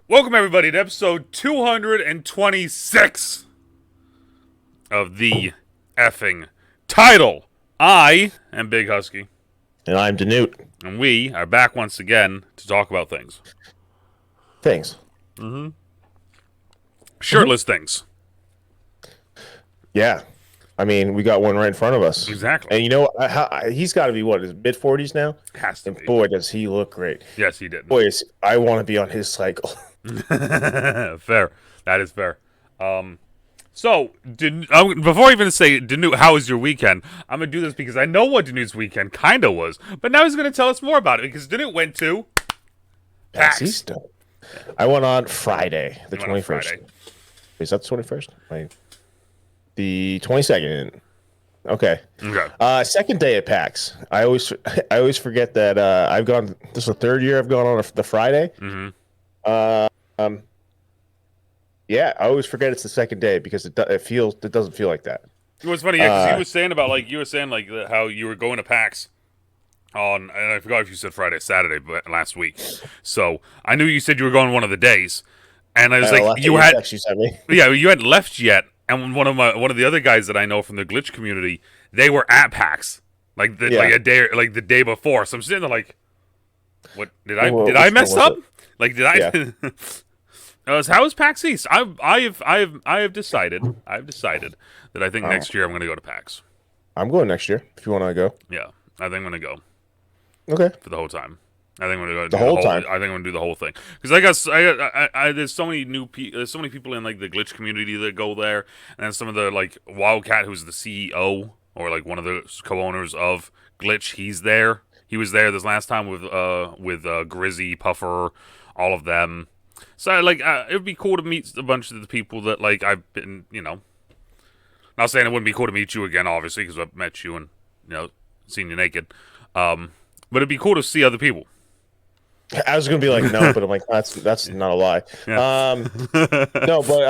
Welcome, everybody, to episode 226 of the effing title. I am Big Husky. And I'm DeNutte. And we are back once again to talk about things. Things. Shirtless things. Yeah. I mean, we got one right in front of us. Exactly. And you know, he's got to be, what, his mid-40s now? Has to and be. Boy, does he look great. Yes, he did. Boy, I want to be on his cycle. Fair. That is fair. So, before I even say, DeNutte, how was your weekend? I'm going to do this because I know what DeNutte's weekend kind of was. But now he's going to tell us more about it because DeNutte went to PAX. I went on Friday, the 21st. Is that the 21st? Wait. The 22nd. Okay. Second day at PAX. I always forget that I've gone. This is the third year I've gone on the Friday. Yeah, I always forget it's the second day because it doesn't feel like that. It was funny, yeah, because you were saying how you were going to PAX on, and I forgot if you said Friday, Saturday, but last week. So I knew you said you were going one of the days, and I was you hadn't left yet. And one of the other guys that I know from the glitch community, they were at PAX like the day before. So I'm sitting there like, what did I mess up? Like did I? Yeah. How is PAX East? I have decided that I think next year I'm going to go to PAX. I'm going next year if you want to go. Yeah, I think I'm going to go. Okay. For the whole time. I think I'm going to go the whole time. I think I'm going to do the whole thing because there's so many there's so many people in like the glitch community that go there, and then some of the like Wildcat, who's the CEO or like one of the co-owners of Glitch, he's there. He was there this last time with Grizzy, Puffer, all of them. So like it would be cool to meet a bunch of the people that like I've been, not saying it wouldn't be cool to meet you again, obviously, because I've met you and seen you naked. But it'd be cool to see other people. I was gonna be like, no, but I'm like, that's not a lie. Yeah. No, but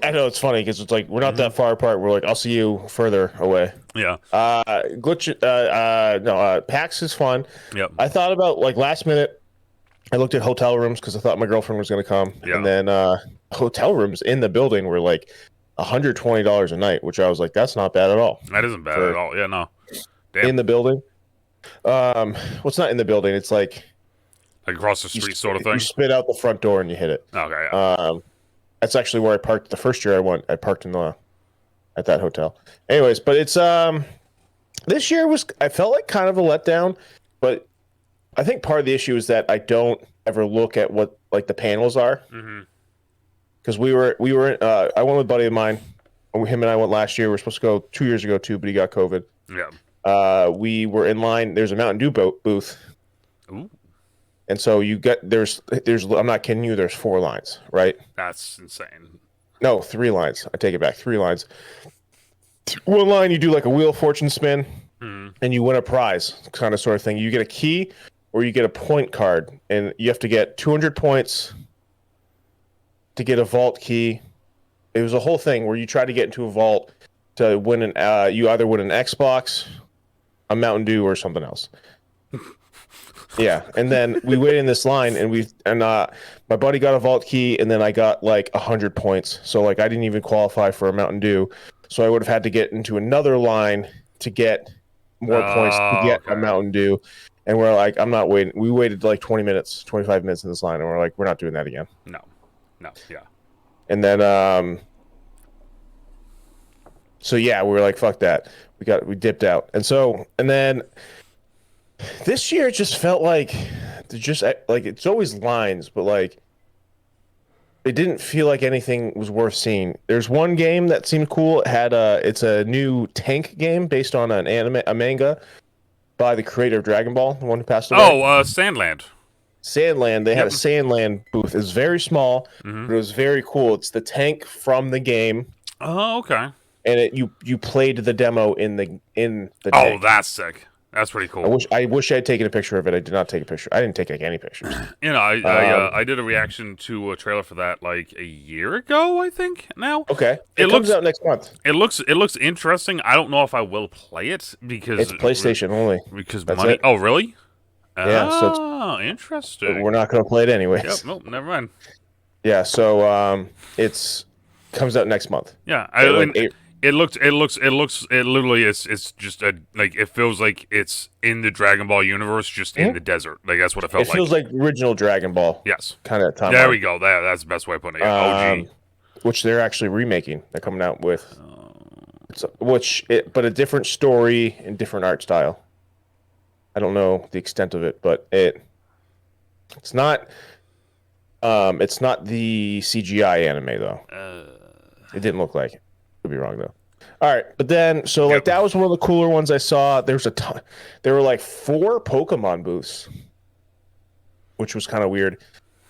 I know it's funny because it's like we're not that far apart. We're like, I'll see you further away. Yeah. PAX is fun. Yep. I thought about like last minute. I looked at hotel rooms because I thought my girlfriend was gonna come, and then hotel rooms in the building were like $120 a night, which I was like, that's not bad at all. That isn't bad at all. Yeah, no. Damn. In the building. Well, it's not in the building. It's like across the street sort of thing. You spit out the front door and you hit it. Okay. Yeah. That's actually where I parked the first year I went. I parked at that hotel. Anyways, but it's this year I felt like kind of a letdown, but I think part of the issue is that I don't ever look at what like the panels are. Because we were I went with a buddy of mine. Him and I went last year. We were supposed to go 2 years ago too, but he got COVID. Yeah. We were in line. There's a Mountain Dew booth. Ooh. And so there's I'm not kidding you, there's 4 lines, right? That's insane. No, 3 lines. I take it back. 3 lines. One line you do like a Wheel of Fortune spin and you win a prize kind of sort of thing. You get a key or you get a point card and you have to get 200 points to get a vault key. It was a whole thing where you try to get into a vault to win you either win an Xbox, a Mountain Dew, or something else. Yeah, and then we waited in this line, and my buddy got a vault key, and then I got like 100 points. So like I didn't even qualify for a Mountain Dew, so I would have had to get into another line to get more points to get a Mountain Dew. And we're like, I'm not waiting. We waited like 20 minutes, 25 minutes in this line, and we're like, we're not doing that again. No, yeah. And then so yeah, we were like, fuck that. We dipped out, and then. This year it just felt like it's always lines, but like it didn't feel like anything was worth seeing. There's one game that seemed cool. It's a new tank game based on a manga by the creator of Dragon Ball, the one who passed away. Oh, Sandland. Sandland. They had a Sandland booth. It was very small, but it was very cool. It's the tank from the game. Oh, okay. And you played the demo in the Oh, that's sick. That's pretty cool. I wish I had taken a picture of it. I did not take a picture. I didn't take like any pictures. You know, I did a reaction to a trailer for that like a year ago, I think. Now, Okay, it comes out next month. It looks interesting. I don't know if I will play it because it's PlayStation only. Because That's money. it. Oh, really? Yeah. Oh, interesting. We're not going to play it anyways. Yep. Nope. Never mind. Yeah. So it's comes out next month. Yeah. It literally it's just it feels like it's in the Dragon Ball universe, just in the desert. Like that's what it felt like. It feels like original Dragon Ball. Yes. Kind of time. There we go. That's the best way of putting it. OG. Which they're actually remaking. They're coming out with but a different story and different art style. I don't know the extent of it, but it's not the CGI anime though. It didn't look like it. Could be wrong though. All right, but then that was one of the cooler ones I saw. There was a ton. There were like 4 Pokemon booths, which was kind of weird.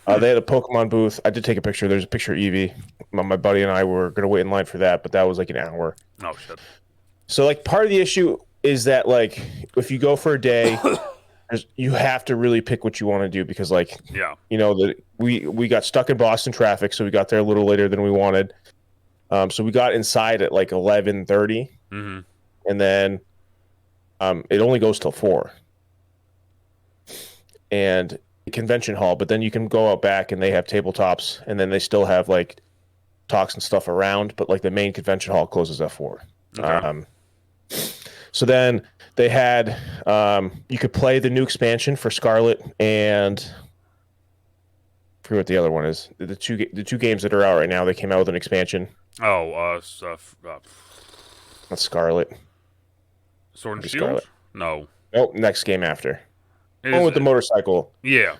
They had a Pokemon booth. I did take a picture. There's a picture of Eevee. My buddy and I were gonna wait in line for that, but that was like an hour. Oh shit. So like part of the issue is that like if you go for a day, you have to really pick what you want to do because we got stuck in Boston traffic, so we got there a little later than we wanted. So we got inside at like 11:30, and then it only goes till 4. And convention hall, but then you can go out back and they have tabletops, and then they still have like talks and stuff around, but like the main convention hall closes at 4. Okay. So then they had you could play the new expansion for Scarlet and I forget what the other one is. The two games that are out right now, they came out with an expansion. That's Scarlet. Sword and Shield? Scarlet. No. Nope, next game after. One with the motorcycle. Yeah.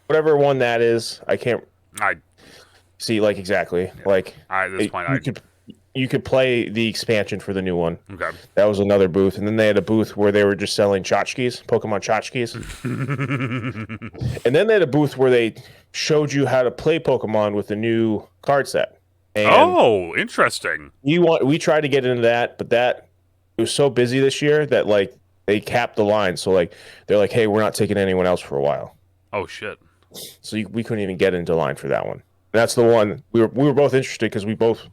Whatever one that is, I can't see like exactly. Yeah. Like at this point, you could play the expansion for the new one. Okay. That was another booth. And then they had a booth where they were just selling tchotchkes, Pokemon tchotchkes. And then they had a booth where they showed you how to play Pokemon with the new card set. And interesting. We tried to get into that, but it was so busy this year that like they capped the line. So like they're like, hey, we're not taking anyone else for a while. Oh shit. So we couldn't even get into line for that one. That's the one we were both interested because we both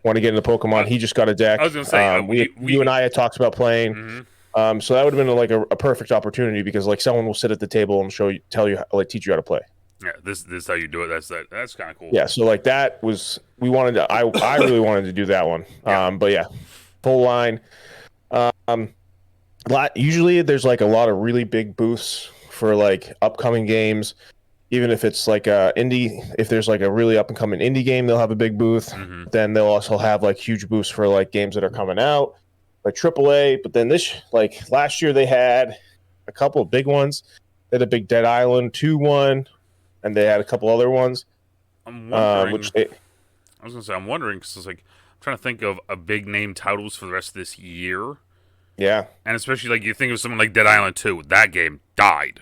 want to get into Pokemon. He just got a deck. I was gonna say you and I had talked about playing. Mm-hmm. So that would have been like a perfect opportunity because like someone will sit at the table and teach you how to play. Yeah, this is how you do it. That's kind of cool. Yeah, so like that was I really wanted to do that one. Yeah. But yeah, full line. Usually there's like a lot of really big booths for like upcoming games. Even if it's like if there's like a really up and coming indie game, they'll have a big booth. Mm-hmm. Then they'll also have like huge booths for like games that are coming out, like AAA. But then last year they had a couple of big ones. They had a big Dead Island 2 one, and they had a couple other ones. I'm wondering. I was gonna say I'm wondering because it's like I'm trying to think of a big name titles for the rest of this year. Yeah, and especially like you think of someone like Dead Island 2. That game died.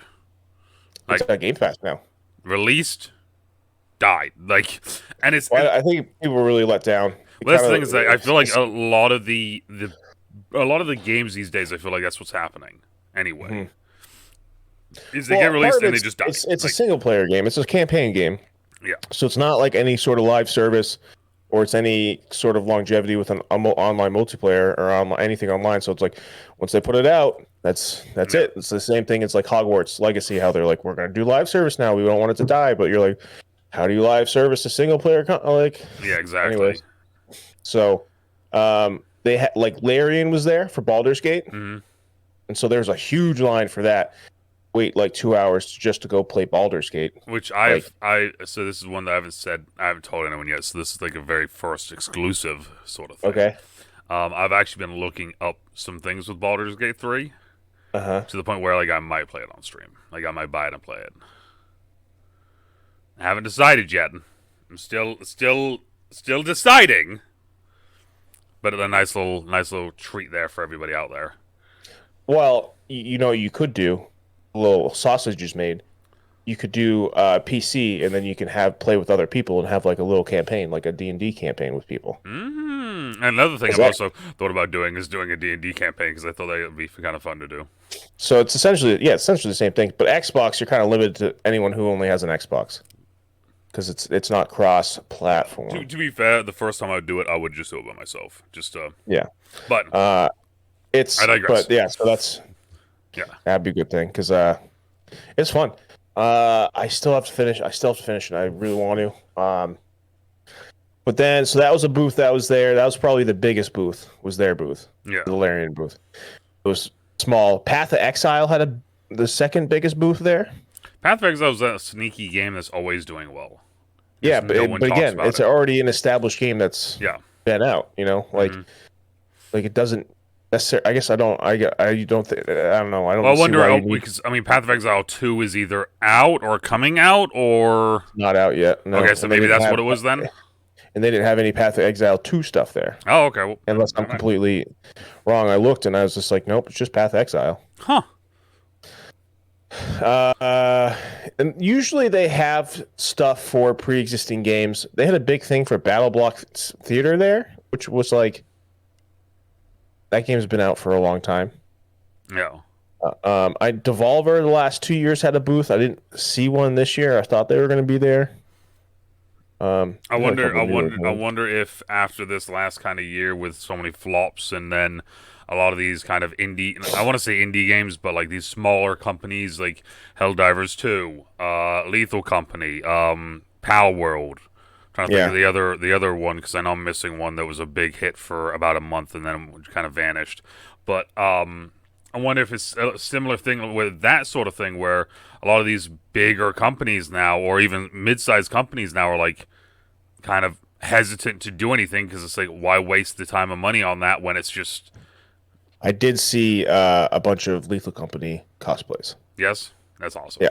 It's got Game Pass now. Released, died. Like, and it's. Well, I think people were really let down. Well, that's the thing is that I feel like a lot of the games these days, I feel like that's what's happening. Anyway, is they get released and they just die. It's a single player game. It's a campaign game. Yeah. So it's not like any sort of live service, or it's any sort of longevity with an online multiplayer or anything online. So it's like once they put it out, that's it. It's the same thing. It's like Hogwarts Legacy, how they're like, we're going to do live service now. We don't want it to die. But you're like, how do you live service a single player? Yeah, exactly. Anyways. So they had like Larian was there for Baldur's Gate. Mm-hmm. And so there's a huge line for that. Wait like 2 hours just to go play Baldur's Gate. Which so this is one that I haven't told anyone yet. So this is like a very first exclusive sort of thing. Okay. I've actually been looking up some things with Baldur's Gate 3. To the point where like I might play it on stream. Like I might buy it and play it. I haven't decided yet. I'm still deciding. But a nice little treat there for everybody out there. Well, you could do a little sausage is made. You could do PC, and then you can play with other people and have like a little campaign, like a D&D campaign with people. And another thing I've also thought about doing is doing a D&D campaign because I thought that would be kind of fun to do. So it's essentially the same thing. But Xbox, you're kind of limited to anyone who only has an Xbox because it's not cross-platform. To be fair, the first time I would do it, I would just do it by myself. Yeah. But I digress. But yeah, so that'd be a good thing because it's fun. I still have to finish. And I really want to. But then, so that was a booth that was there. That was probably the biggest booth. Was their booth? Yeah, the Larian booth. It was small. Path of Exile had the second biggest booth there. Path of Exile is a sneaky game that's always doing well. Yeah, but again, it's already an established game that's been out. You know, like it doesn't necessarily. I guess I don't. I don't think. I don't know. I don't. Well, I wonder because Path of Exile 2 is either out or coming out or not out yet. No. Okay, so maybe that's what it was then. And they didn't have any Path of Exile 2 stuff there. Oh, okay. Well, unless I'm completely wrong. I looked and I was just like, nope, it's just Path of Exile. Huh. And usually they have stuff for pre-existing games. They had a big thing for Battle Block Theater there, which was like, that game's been out for a long time. Yeah. Devolver the last 2 years had a booth. I didn't see one this year. I thought they were going to be there. I wonder if after this last kind of year with so many flops and then a lot of these kind of indie, I want to say indie games, but like these smaller companies like Helldivers 2, Lethal Company, Pal World. Trying to think of the other one because I know I'm missing one that was a big hit for about a month and then kind of vanished. But I wonder if it's a similar thing with that sort of thing where a lot of these bigger companies now, or even mid-sized companies now, are like kind of hesitant to do anything because it's like, why waste the time and money on that when it's just... I did see a bunch of Lethal Company cosplays. Yes? That's awesome.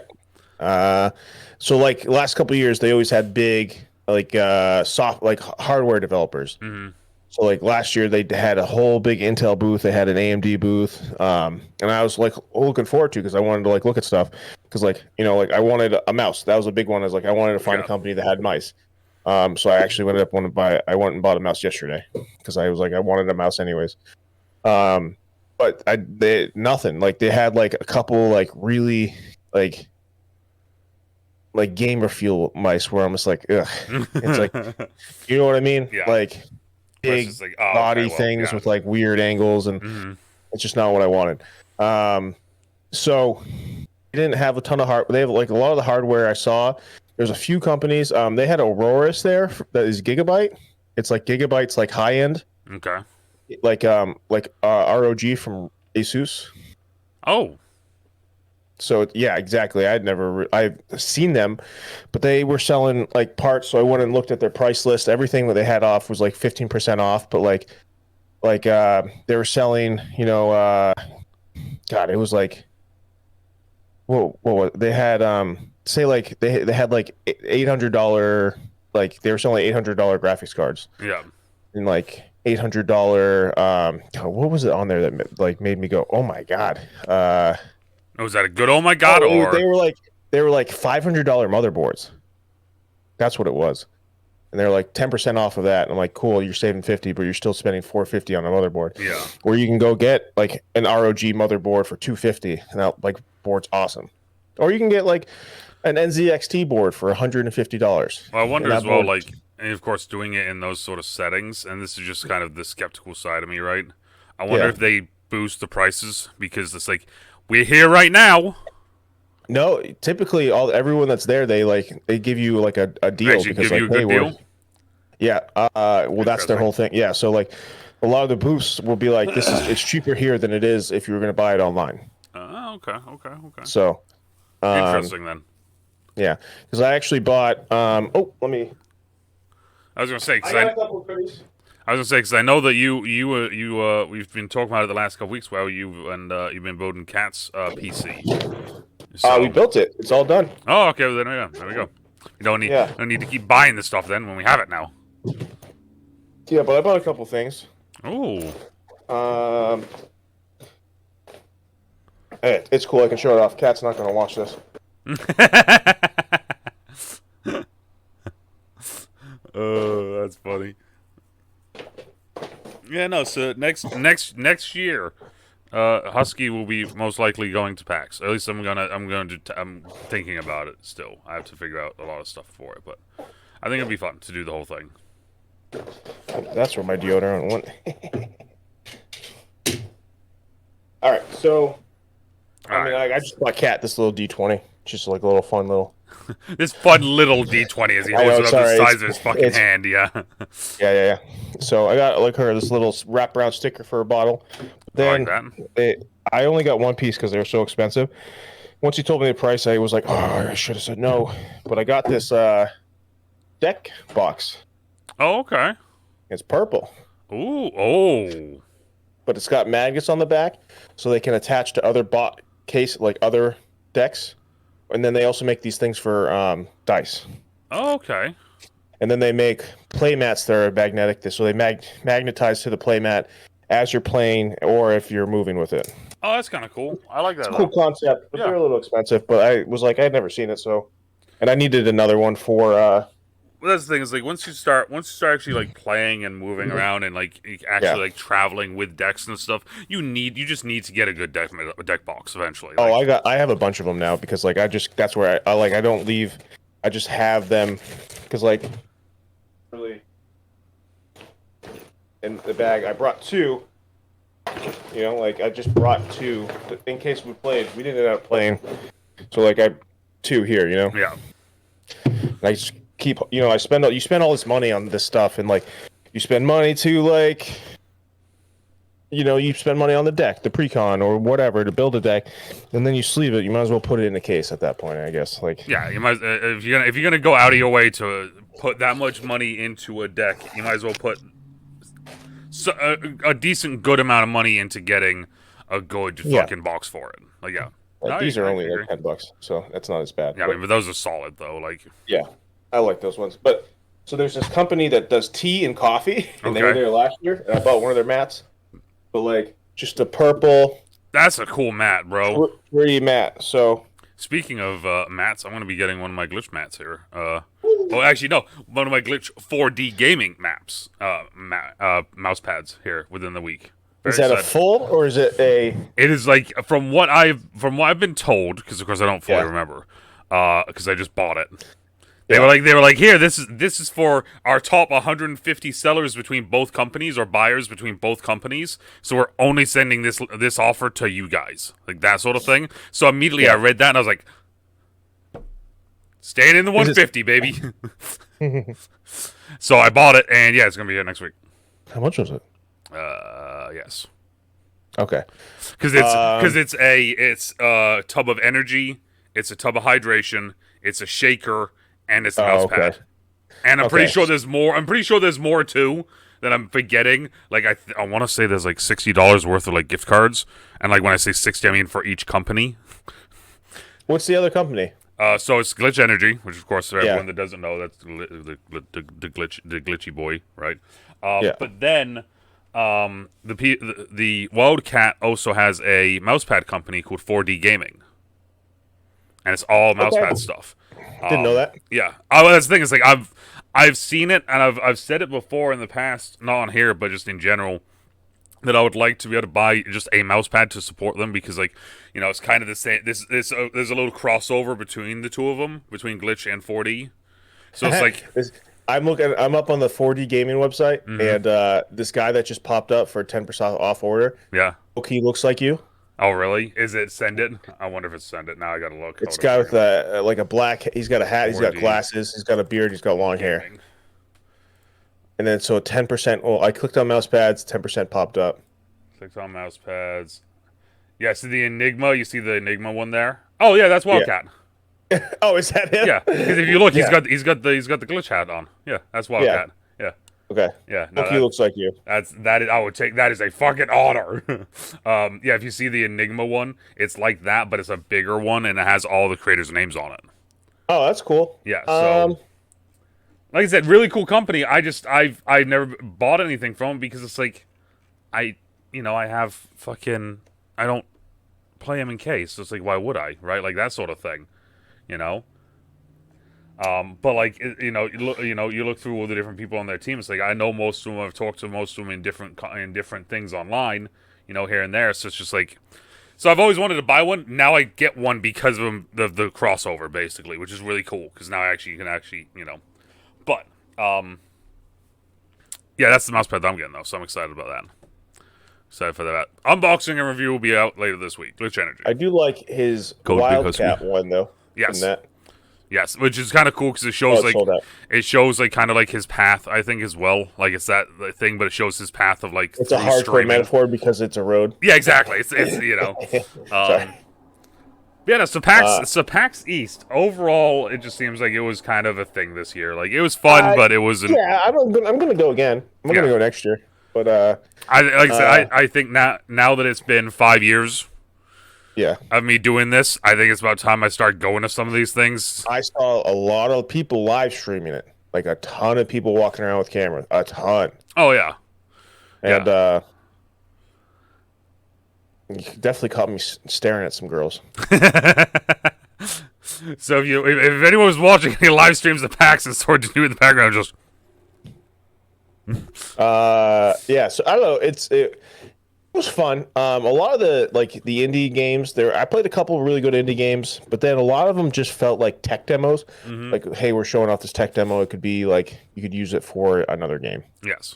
Yeah. So like last couple of years, they always had big like hardware developers. Mm-hmm. So like last year, they had a whole big Intel booth. They had an AMD booth, and I was like looking forward to because I wanted to like look at stuff because like I wanted a mouse. That was a big one. I was like I wanted to find a company that had mice. So I actually went and bought a mouse yesterday because I was like I wanted a mouse anyways. But nothing. Like they had like a couple like really like gamer fuel mice where I'm just like ugh. It's like you know what I mean? Yeah. Like big like, body things with like weird angles and it's just not what I wanted. So they didn't have a ton of hardware. They have like a lot of the hardware I saw. There's a few companies. They had Auroras there that is Gigabyte. It's like Gigabyte's like high end. Okay. Like ROG from Asus. Oh. So yeah, exactly. I've seen them, but they were selling like parts. So I went and looked at their price list. Everything that they had off was like 15% off. But like they were selling, God, it was like, whoa, they had say like they had like $800, like they were selling $800 graphics cards. Yeah. And like $800 what was it on there that like made me go, oh my God. Was that a good oh my God? Or they were like $500 motherboards. That's what it was. And they're like 10% off of that. And I'm like, cool, you're saving 50, but you're still spending $450 on a motherboard. Yeah. Or you can go get like an ROG motherboard for $250, and that like board's awesome. Or you can get like an NZXT board for $150. Well, I wonder as well, like, and of course, doing it in those sort of settings, and this is just kind of the skeptical side of me, right? I wonder if they boost the prices because it's like, we're here right now. No, typically everyone that's there, they give you like a deal. Actually because give like, you a good deal? Yeah. Well, that's their whole thing. Yeah. So like a lot of the booths will be like, it's cheaper here than it is if you were going to buy it online. Okay. So interesting then. Yeah, because I actually bought. I was gonna say because I know that we've been talking about it the last couple weeks. Well, you've been building Cat's PC. We built it. It's all done. Oh, okay. Well, there we go. You don't need to keep buying this stuff then when we have it now. Yeah, but I bought a couple things. Oh. Hey, it's cool. I can show it off. Cat's not gonna watch this. Oh, that's funny. Yeah, no. So next year, Husky will be most likely going to PAX. At least I'm thinking about it still. I have to figure out a lot of stuff for it, but I think it'll be fun to do the whole thing. That's where my deodorant went. All right, so I just bought Cat this little D20, just like a little fun little. This fun little D20 as he holds it up the size of his fucking hand. Yeah. Yeah. So I got like her this little wraparound sticker for a bottle. Then I like that. I only got one piece because they were so expensive. Once he told me the price, I was like, oh, I should have said no. But I got this deck box. Oh, okay. It's purple. Ooh, oh. But it's got magnets on the back, so they can attach to other other decks. And then they also make these things for dice. Oh, okay. And then they make play mats that are magnetic, so they magnetize to the play mat as you're playing or if you're moving with it. Oh, that's kind of cool. I like that. It's a cool concept, but they're a little expensive. But I was like, I'd never seen it, and I needed another one for. Well, that's the thing is like once you start actually like playing and moving around and like actually like traveling with decks and stuff, you just need to get a good deck box eventually. Like, I have a bunch of them now because like that's where I don't leave. I just have them because like really in the bag I brought two. You know, like I just brought two in case we played. We didn't end up playing, so like I two here. You know. Yeah. And I just keep. You know, you spend all this money on this stuff, and like you spend money to like. You know, you spend money on the deck, the pre-con or whatever to build a deck, and then you sleeve it. You might as well put it in a case at that point, I guess. Like, yeah, you might if you're gonna go out of your way to put that much money into a deck, you might as well put a decent good amount of money into getting a good fucking box for it. Like, yeah, these are only like $10, so that's not as bad. Yeah, but those are solid though. Like, yeah, I like those ones. But so there's this company that does tea and coffee, and they were there last year, and I bought one of their mats. But like just a purple. That's a cool mat, bro. Pretty mat. So speaking of mats, I'm gonna be getting one of my glitch mats here. Well, actually, no, one of my glitch 4D gaming maps, mouse pads here within the week. Is that a full or is it a? It is like from what I've been told, because of course I don't fully remember, because I just bought it. They were like, here, this is for our top 150 sellers between both companies or buyers between both companies. So we're only sending this offer to you guys, like that sort of thing. So immediately I read that and I was like, staying in the 150, baby. So I bought it, and yeah, it's gonna be here next week. How much was it? Yes. Okay. Because it's a tub of energy, it's a tub of hydration, it's a shaker. And it's the mouse pad. And I'm pretty sure there's more. I'm pretty sure there's more too that I'm forgetting. Like I want to say there's like $60 worth of like gift cards. And like when I say 60, I mean for each company. What's the other company? So it's Glitch Energy, which of course for everyone that doesn't know, that's the glitchy boy, right? But then the Wildcat also has a mousepad company called 4D Gaming, and it's all mousepad stuff. Didn't know that. Yeah. That's the thing. Is like I've seen it, and I've said it before in the past, not on here, but just in general, that I would like to be able to buy just a mouse pad to support them because, like, you know, it's kind of the same. There's a little crossover between the two of them, between Glitch and 4D. So it's like I'm up on the 4D gaming website, and this guy that just popped up for 10% off order. Yeah. He looks like you. Oh, really? Is it Send It? I wonder if it's Send It. Now I gotta look. It's a guy with like a black. He's got a hat. He's got glasses. He's got a beard. He's got long hair. And then so 10%. Well, I clicked on mouse pads. 10% popped up. Clicked on mouse pads. Yeah. See the Enigma. You see the Enigma one there. Oh yeah, that's Wildcat. Yeah. Oh, is that him? Yeah. Because if you look, he's got the glitch hat on. Yeah, that's Wildcat. Yeah. Okay. Yeah. No, he looks like you. I would take that as a fucking honor. Yeah, if you see the Enigma one, it's like that, but it's a bigger one and it has all the creators' names on it. Oh, that's cool. Yeah. So, like I said, really cool company. I've never bought anything from them because it's like, I have fucking, I don't play them in case. So it's like, why would I? Right? Like that sort of thing. You know. But like you look through all the different people on their team. It's like I know most of them. I've talked to most of them in different things online, here and there. So it's just like, so I've always wanted to buy one. Now I get one because of the crossover, basically, which is really cool. Because now you can actually. But yeah, that's the mouse pad that I'm getting though. So I'm excited about that. Excited for that. Unboxing and review will be out later this week. Glitch Energy. I do like his Code Big Wildcat Husky. one though. Yes. That. Yes, which is kind of cool because it shows kind of like his path. I think as well, like it's that thing, but it shows his path of like. It's a hardcore metaphor because it's a road. Yeah, exactly. It's Yeah, no, so PAX East overall, it just seems like it was kind of a thing this year. Like it was fun, but it wasn't. Yeah, I'm gonna go again. I'm gonna go next year. But I think now that it's been 5 years. Yeah. Of me doing this, I think it's about time I start going to some of these things. I saw a lot of people live streaming it. Like a ton of people walking around with cameras. A ton. Oh, yeah. And you definitely caught me staring at some girls. So if anyone was watching any live streams of PAX and Sword to do in the background, just yeah, so I don't know, it was fun. A lot of the indie games there, I played a couple of really good indie games, but then a lot of them just felt like tech demos. Like, hey, we're showing off this tech demo. It could be like you could use it for another game. Yes.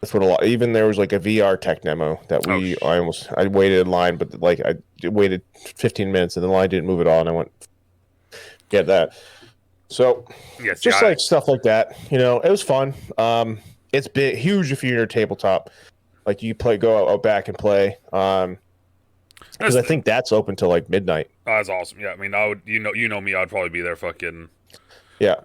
That's what a lot. Even there was like a VR tech demo that I waited in line, but like I waited 15 minutes and the line didn't move at all, and I went get that. So yes, just like stuff like that, it was fun. It's big, huge if you're in a tabletop. Like you go out back and play. Because I think that's open till like midnight. Oh, that's awesome. Yeah, I mean, I would. You know me. I'd probably be there. Fucking. Yeah.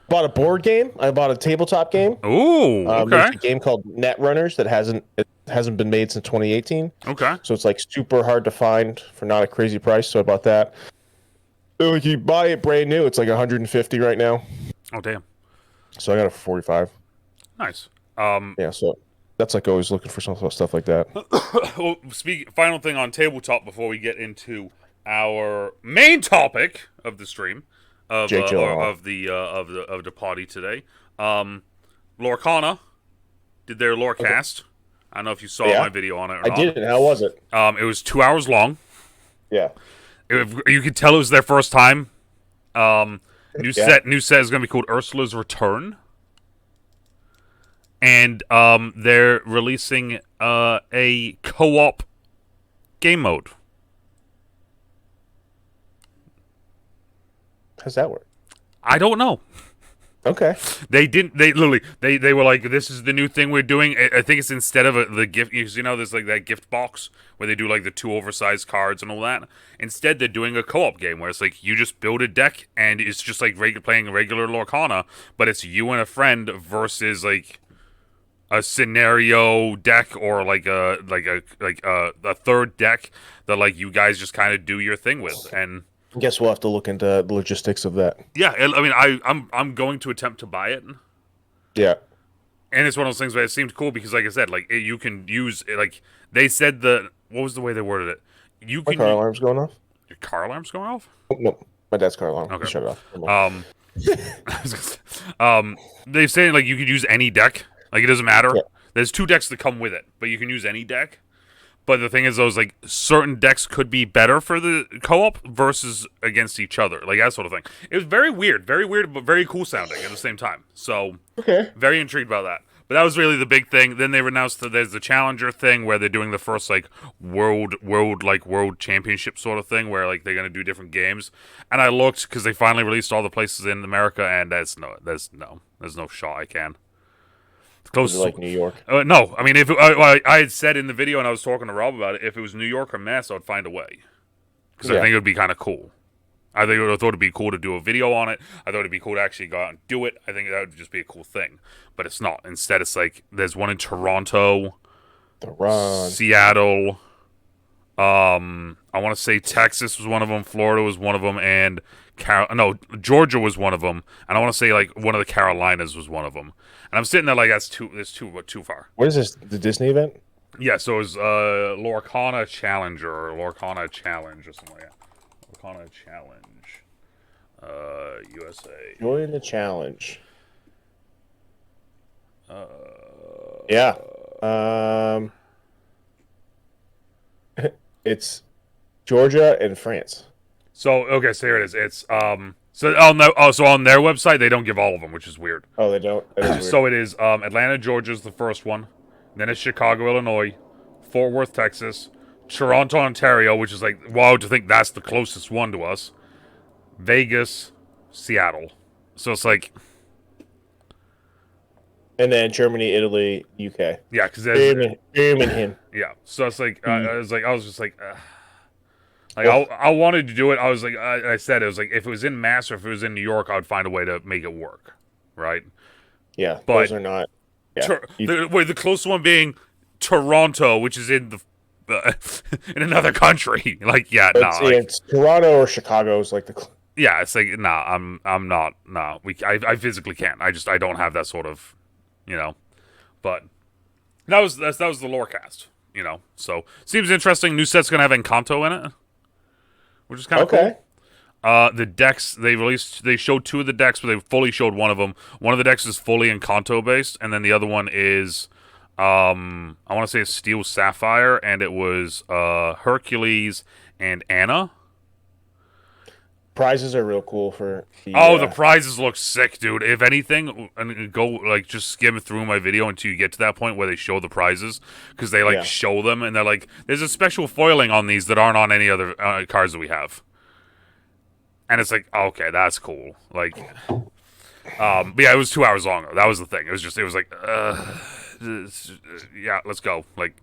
Bought a board game. I bought a tabletop game. Ooh, okay. There's a game called Netrunners that hasn't been made since 2018. Okay. So it's like super hard to find for not a crazy price. So I bought that. So like you buy it brand new, it's like 150 right now. Oh damn. So I got it for 45. Nice. Yeah. So that's like always looking for some stuff like that. Well, final thing on tabletop before we get into our main topic of the stream. Of the party today. Lorcana did their lore cast. I don't know if you saw my video on it or not. I didn't. How was it? It was 2 hours long. Yeah. You could tell it was their first time. New set is going to be called Ursula's Return. And they're releasing a co-op game mode. How's that work? I don't know. Okay. They were like, this is the new thing we're doing. I think it's instead of the gift, because there's like that gift box where they do like the 2 oversized cards and all that. Instead, they're doing a co-op game where it's like you just build a deck and it's just like playing regular Lorcana, but it's you and a friend versus like a scenario deck or like a third deck that like you guys just kind of do your thing with. And I guess we'll have to look into the logistics of that. yeah, I mean, I'm going to attempt to buy it. Yeah. And it's one of those things where it seemed cool because, like I said, like you can use like they said what was the way they worded it? My car alarm's going off. Your car alarm's going off? Oh, no, my dad's car alarm. Okay. Shut it off. They're saying like you could use any deck. Like it doesn't matter. Yeah. There's 2 decks that come with it, but you can use any deck. But the thing is, those like certain decks could be better for the co-op versus against each other, like that sort of thing. It was very weird, but very cool sounding at the same time. So, very intrigued by that. But that was really the big thing. Then they announced that there's the Challenger thing where they're doing the first like world championship sort of thing where like they're gonna do different games. And I looked because they finally released all the places in America, and there's no shot I can. Close like New York. No, I mean, if I had said in the video, and I was talking to Rob about it, if it was New York or Mass, I would find a way because I think it would be kind of cool. I thought it'd be cool to do a video on it. I thought it'd be cool to actually go out and do it. I think that would just be a cool thing, but it's not. Instead, it's like there's one in Toronto, Seattle. I want to say Texas was one of them, Florida was one of them, and Georgia was one of them, and I want to say like one of the Carolinas was one of them. And I'm sitting there like that's too far. What is this? The Disney event? Yeah, so it was Lorcana Challenger or Lorcana Challenge or something like that. Lorcana Challenge. USA. Join the challenge. Uh, Yeah. It's Georgia and France. So okay, so here it is. It's so on their website they don't give all of them, which is weird. Oh, they don't. That is weird. So it is Atlanta, Georgia's the first one. Then it's Chicago, Illinois, Fort Worth, Texas, Toronto, Ontario, which is like wow to think that's the closest one to us. Vegas, Seattle. So it's like And then Germany, Italy, UK. yeah, because him. yeah. So it's like I was just like. I wanted to do it. I was like, I said it was like if it was in Mass or if it was in New York, I would find a way to make it work, right? Yeah, but those are not. Yeah, the closest one being Toronto, which is in in another country. Like, yeah, it's Toronto or Chicago is like the. Yeah, it's like I'm not. No, I physically can't. I don't have that sort of, But that was the lore cast, So seems interesting. New set's gonna have Encanto in it, which is kind of cool. The decks they showed 2 of the decks, but they fully showed one of them. One of the decks is fully Encanto based, and then the other one is I want to say it's Steel Sapphire, and it was Hercules and Anna. Prizes are real cool for the prizes look sick, dude. If anything, and go just skim through my video until you get to that point where they show the prizes, because they show them and they're like, there's a special foiling on these that aren't on any other cards that we have. And it's like, okay, that's cool. Like, but yeah, it was 2 hours long. That was the thing. It was like, yeah, let's go. Like,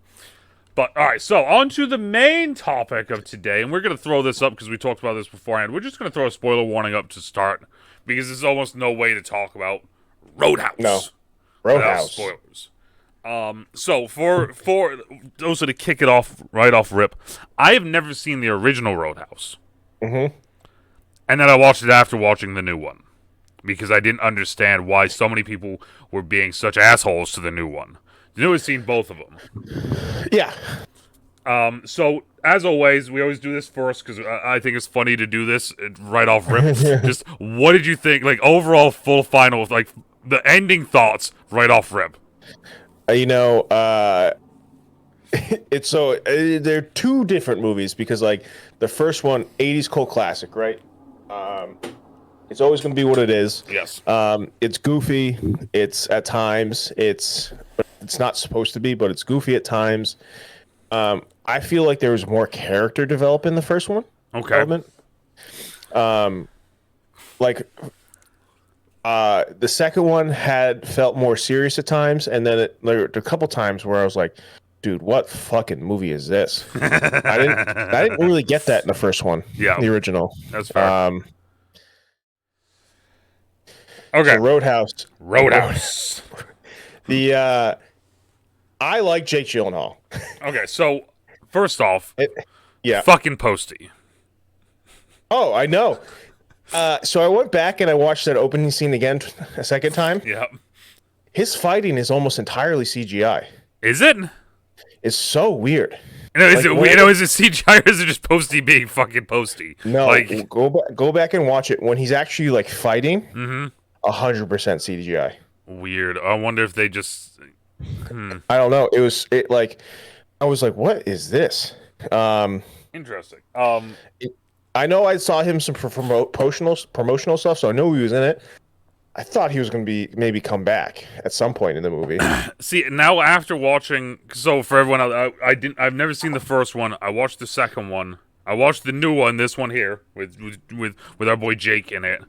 but all right. So on to the main topic of today, and we're gonna throw this up because we talked about this beforehand. We're just gonna throw a spoiler warning up to start because there's almost no way to talk about Roadhouse. No, Roadhouse spoilers. So for those to kick it off right off rip, I have never seen the original Roadhouse. Mm-hmm. And then I watched it after watching the new one because I didn't understand why so many people were being such assholes to the new one. The new has seen both of them. Yeah. So as always, we always do this first because I think it's funny to do this right off rip. Just what did you think? Like overall, full final, like the ending thoughts right off rip. It's so they're 2 different movies because like the first one, 80s cult classic, right? It's always going to be what it is. Yes. It's goofy. It's at times it's not supposed to be, but it's goofy at times. I feel like there was more character developed in the first one. Okay. The second one felt more serious at times, and then there were a couple times where I was like, dude, what fucking movie is this? I didn't really get that in the first one. Yeah. The original. That's fair. Okay. So Roadhouse. I like Jake Gyllenhaal. Okay, so first off, yeah, fucking Posty. Oh, I know. So I went back and I watched that opening scene again a second time. Yeah. His fighting is almost entirely CGI. Is it? It's so weird. Is it CGI or is it just Posty being fucking Posty? No, go back and watch it when he's actually like fighting. Mm-hmm. 100% CGI. Weird. I wonder if they just. I don't know. I was like, what is this? Interesting. I know I saw him some promotional stuff, so I know he was in it. I thought he was going to be maybe come back at some point in the movie. See, now after watching, so for everyone else, I've never seen the first one. I watched the second one. I watched the new one, this one here with our boy Jake in it.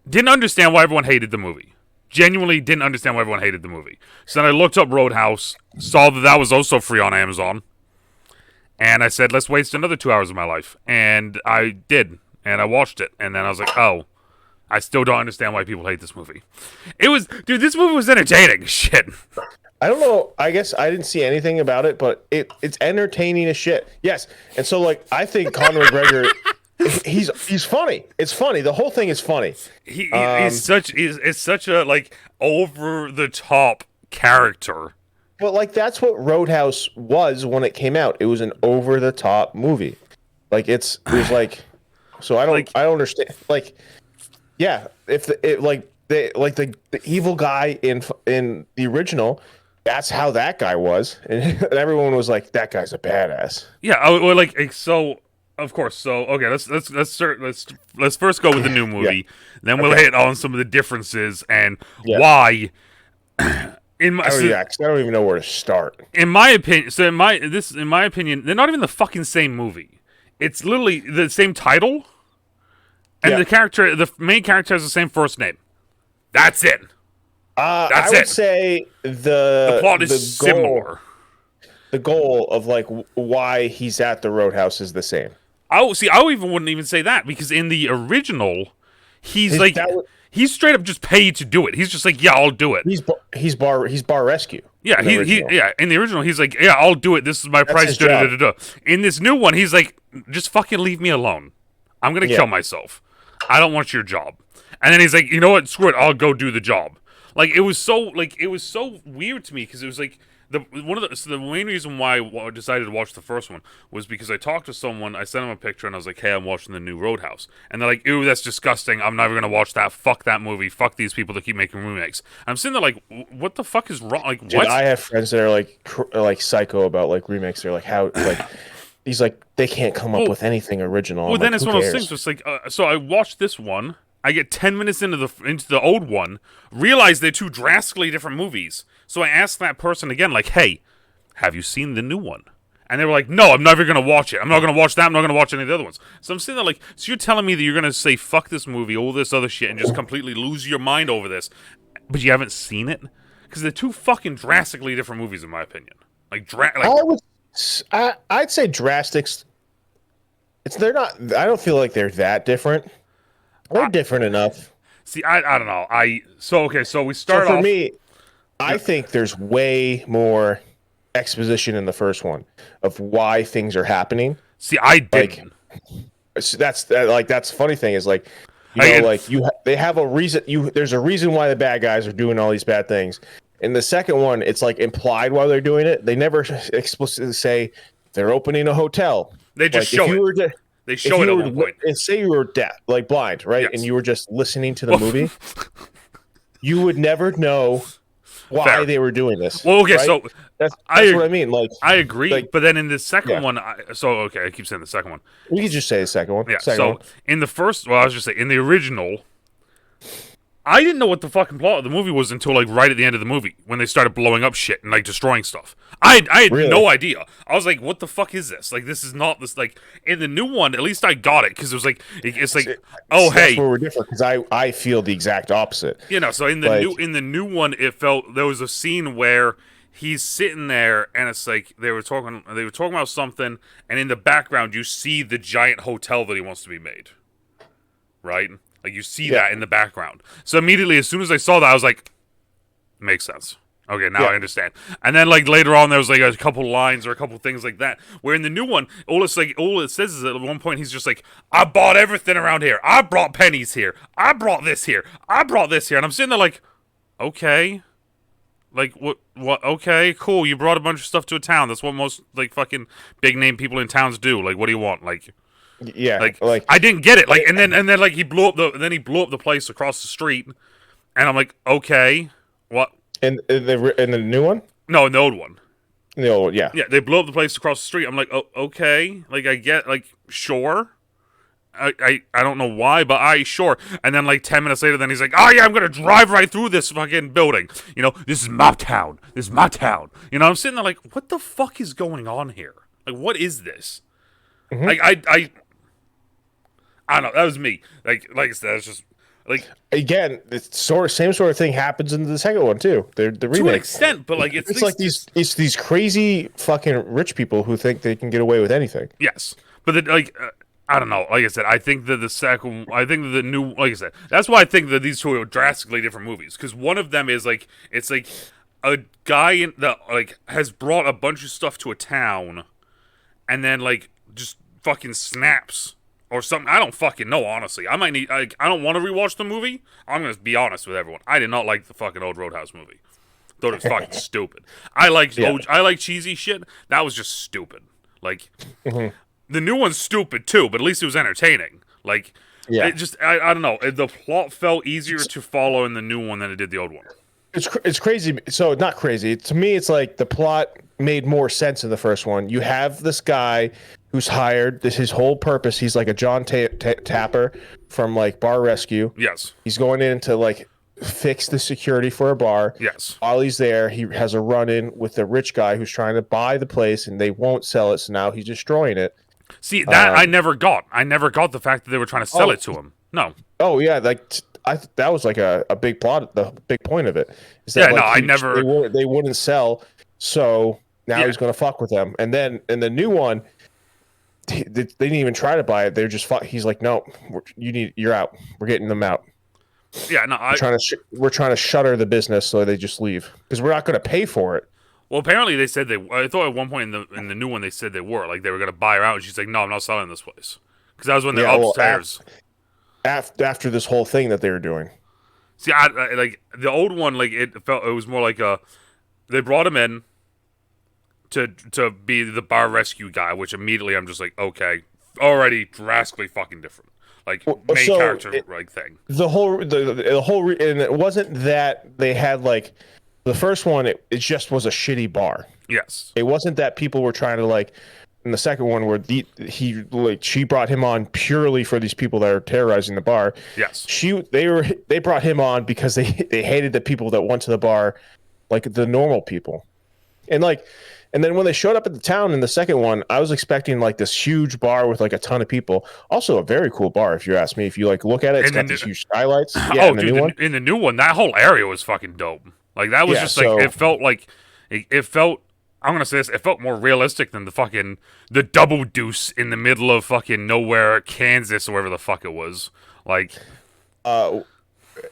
Didn't understand why everyone hated the movie. Genuinely didn't understand why everyone hated the movie. So then I looked up Roadhouse, saw that was also free on Amazon, and I said, let's waste another 2 hours of my life. And I did, and I watched it, and then I was like, oh, I still don't understand why people hate this movie. This movie was entertaining. Shit. I don't know. I guess I didn't see anything about it, but it's entertaining as shit. Yes, and so like I think Conor McGregor. He's funny. It's funny. The whole thing is funny. He's such a like over the top character. But like that's what Roadhouse was when it came out. It was an over the top movie. Like it was like So I Like, don't understand. Like, yeah, if the evil guy in the original, that's how that guy was, and everyone was like, that guy's a badass. yeah, well, like so. Of course. So okay, let's first go with the new Yeah. movie. Then we'll Okay. hit on some of the differences and Yeah. why. In my Yeah, 'cause I don't even know where to start. in my opinion, in my opinion, they're not even the fucking same movie. It's literally the same title, and Yeah. the main character has the same first name. That's it. I That's would it. say The plot is goal similar. the goal of like why he's at the roadhouse is the same. I wouldn't even say that because in the original, he's His, like that was, he's straight up just paid to do it. He's just like, yeah, I'll do it. he's bar rescue. Yeah, in the original. in the original, he's like, yeah, I'll do it. This is my That's price. his job. In this new one, he's like, just fucking leave me alone. I'm gonna kill myself. I don't want your job. And then he's like, you know what? Screw it. I'll go do the job. Like it was so weird to me because it was like the main reason why I decided to watch the first one was because I talked to someone. I sent him a picture and I was like, hey, I'm watching the new Roadhouse, and they're like, ew, that's disgusting. I'm never gonna watch that. Fuck that movie. Fuck these people that keep making remakes. I'm sitting there like, what the fuck is wrong? Like, Dude, what? I have friends that are like psycho about like remakes. They're like, how like he's like they can't come up with anything original. Well, I'm then like, it's who one of those cares? things. It's like, so I watched this one. I get 10 minutes into the old one, realize they're two drastically different movies. So I asked that person again, like, hey, have you seen the new one? And they were like, no, I'm never going to watch it. I'm not going to watch that. I'm not going to watch any of the other ones. So I'm sitting there like, so you're telling me that you're going to say, fuck this movie, all this other shit, and just completely lose your mind over this, but you haven't seen it? Because they're two fucking drastically different movies, in my opinion. I'd say drastics. They're not. I don't feel like they're that different. They're different enough. See, I don't know. So we start So for off. me, I think there's way more exposition in the first one of why things are happening. See, I didn't. So that's the funny thing is like, they have a reason. There's a reason why the bad guys are doing all these bad things. In the second one, it's like implied while they're doing it. They never explicitly say they're opening a hotel. They just show it. They show it at one point. And say you were deaf, like blind, right? Yes. And you were just listening to the movie. You would never know why they were doing this. Well, okay, right? so that's what I mean. Like, I agree, like, but then in the second one, I keep saying the second one. We could just say the second one. Yeah. Second one. In the first, I was just saying in the original, I didn't know what the fucking plot of the movie was until like right at the end of the movie when they started blowing up shit and like destroying stuff. I had Really? no idea. I was like, what the fuck is this? Like, this is not this. Like in the new one, at least I got it because it was like it's like That's hey, where we're different because I feel the exact opposite. you know. So in the new one, it felt there was a scene where he's sitting there and it's like they were talking about something, and in the background you see the giant hotel that he wants to be made, right? Like you see that in the background. So immediately, as soon as I saw that, I was like, makes sense. Okay, now I understand. And then like later on, there was like a couple lines or a couple things like that. Where in the new one, all it says is that at one point he's just like, I bought everything around here. I brought pennies here. I brought this here. I brought this here. And I'm sitting there like, okay. Like what? Okay, cool. You brought a bunch of stuff to a town. That's what most like fucking big name people in towns do. Like, what do you want? Like. Yeah, like I didn't get it. Like, and then like he blew up the place across the street, and I'm like, okay, what? In the new one? No, in the old one. In the old one, yeah. Yeah, they blew up the place across the street. I'm like, oh, okay, like I get, like sure. I don't know why, but sure. And then like 10 minutes later, then he's like, oh yeah, I'm gonna drive right through this fucking building. You know, this is my town. This is my town. You know, I'm sitting there like, what the fuck is going on here? Like, what is this? Mm-hmm. Like I don't know. That was me. Like I said, it's just like again, it's same sort of thing happens in the second one too. The remake to an extent, but like it's like these crazy fucking rich people who think they can get away with anything. Yes, but I don't know. Like I said, I think that the new, like I said, that's why I think that these two are drastically different movies. Because one of them is like it's like a guy that like has brought a bunch of stuff to a town, and then like just fucking snaps. Or something. I don't fucking know, honestly. I might need. I don't want to rewatch the movie. I'm gonna be honest with everyone. I did not like the fucking old Roadhouse movie. Thought it was fucking stupid. I like cheesy shit. That was just stupid. Like the new one's stupid too, but at least it was entertaining. Like, Yeah. it just I don't know. The plot felt easier to follow in the new one than it did the old one. It's crazy. So not crazy. To me, it's like the plot made more sense in the first one. You have this guy who's hired. This his whole purpose. He's like a John Tapper from like Bar Rescue. Yes. He's going in to like fix the security for a bar. Yes. While he's there, he has a run-in with the rich guy who's trying to buy the place, and they won't sell it. So now he's destroying it. See, that I never got. I never got the fact that they were trying to sell it to him. No. Oh yeah, like that was like a big plot. The big point of it is that they wouldn't sell. So now he's going to fuck with them. And then in the new one, they didn't even try to buy it. They're just he's like, no, you're out. We're getting them out. Yeah, no, we're trying to shutter the business, so they just leave because we're not going to pay for it. Well, apparently they said I thought at one point in the new one they said they were like they were going to buy her out, and she's like, no, I'm not selling this place because that was when they're upstairs. After this whole thing that they were doing. See, I like the old one. Like it was more like they brought him in to be the bar rescue guy, which immediately I'm just like, okay, already drastically fucking different. Like main character like thing. The whole and it wasn't that they had like the first one. It just was a shitty bar. Yes. It wasn't that people were trying to like. In the second one, where she brought him on purely for these people that are terrorizing the bar. Yes. They brought him on because they hated the people that went to the bar, like the normal people, and then when they showed up at the town in the second one, I was expecting like this huge bar with like a ton of people. Also, a very cool bar, if you ask me. If you like look at it, it's got these huge skylights. Yeah, in the new one, that whole area was fucking dope. Like that was it felt like it felt. I'm gonna say this. It felt more realistic than the double deuce in the middle of fucking nowhere, Kansas, or wherever the fuck it was. Like, what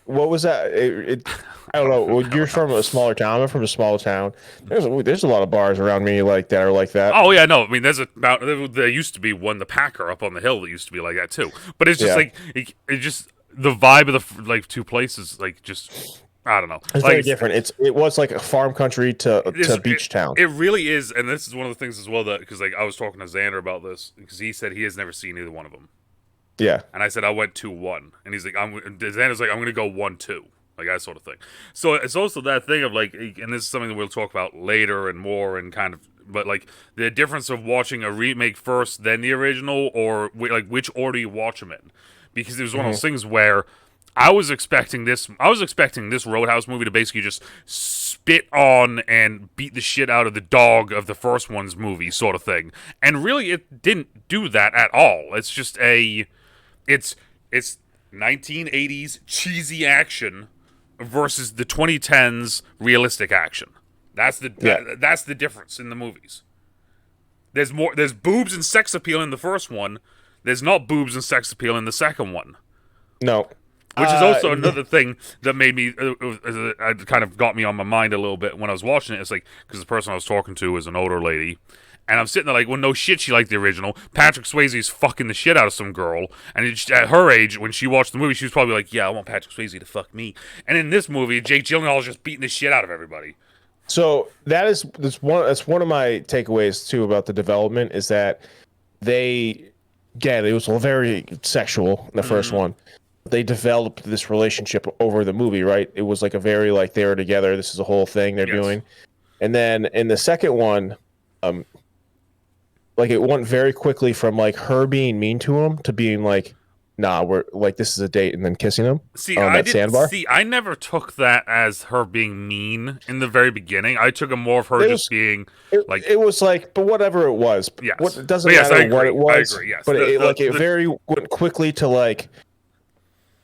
was that? I don't know. Well, you're from a smaller town. I'm from a small town. There's a lot of bars around me like that are like that. Oh yeah, no. I mean, there used to be one, the Packer up on the hill, that used to be like that too. But it's just like it just the vibe of the like two places, like just. I don't know. It's very different. It was like a farm country to beach town. It really is, and this is one of the things as well that because like I was talking to Xander about this because he said he has never seen either one of them. Yeah, and I said I went 2-1, and he's like, Xander's like I'm gonna go 1-2, like that sort of thing. So it's also that thing of like, and this is something that we'll talk about later and more, and kind of, but like the difference of watching a remake first then the original, or like which order you watch them in, because it was one of those things where. I was expecting this Roadhouse movie to basically just spit on and beat the shit out of the dog of the first one's movie, sort of thing. And really, it didn't do that at all. It's just it's 1980s cheesy action versus the 2010s realistic action. That's the difference in the movies. There's boobs and sex appeal in the first one. There's not boobs and sex appeal in the second one. No. Which is also another thing that made me, kind of got me on my mind a little bit when I was watching it. It's like, because the person I was talking to was an older lady, and I'm sitting there like, well, no shit, she liked the original. Patrick Swayze's fucking the shit out of some girl, and at her age, when she watched the movie, she was probably like, yeah, I want Patrick Swayze to fuck me. And in this movie, Jake Gyllenhaal is just beating the shit out of everybody. So that's one of my takeaways too about the development is that it was very sexual in the first one. They developed this relationship over the movie, right? It was like a very like they were together. This is a whole thing they're doing, and then in the second one, like it went very quickly from like her being mean to him to being like, nah, we're like this is a date, and then kissing him. I never took that as her being mean in the very beginning. I took it more of her being like it was like, but whatever it was, yes, it doesn't matter what it was. I agree, yes, but it very went quickly to like.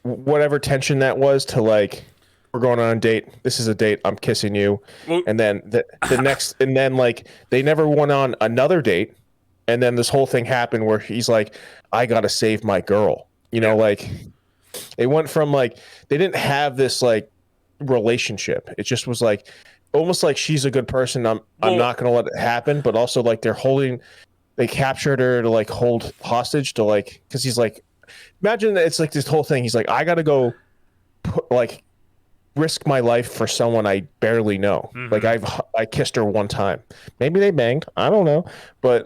Whatever tension that was to like we're going on a date, this is a date, I'm kissing you, and then the next, and then like they never went on another date, and then this whole thing happened where he's like, I gotta save my girl, like it went from like they didn't have this like relationship. It just was like almost like she's a good person, I'm not gonna let it happen, but also like they captured her to like hold hostage to like because he's like imagine that it's like this whole thing. He's like, I gotta go, risk my life for someone I barely know. Mm-hmm. Like I kissed her one time. Maybe they banged. I don't know. But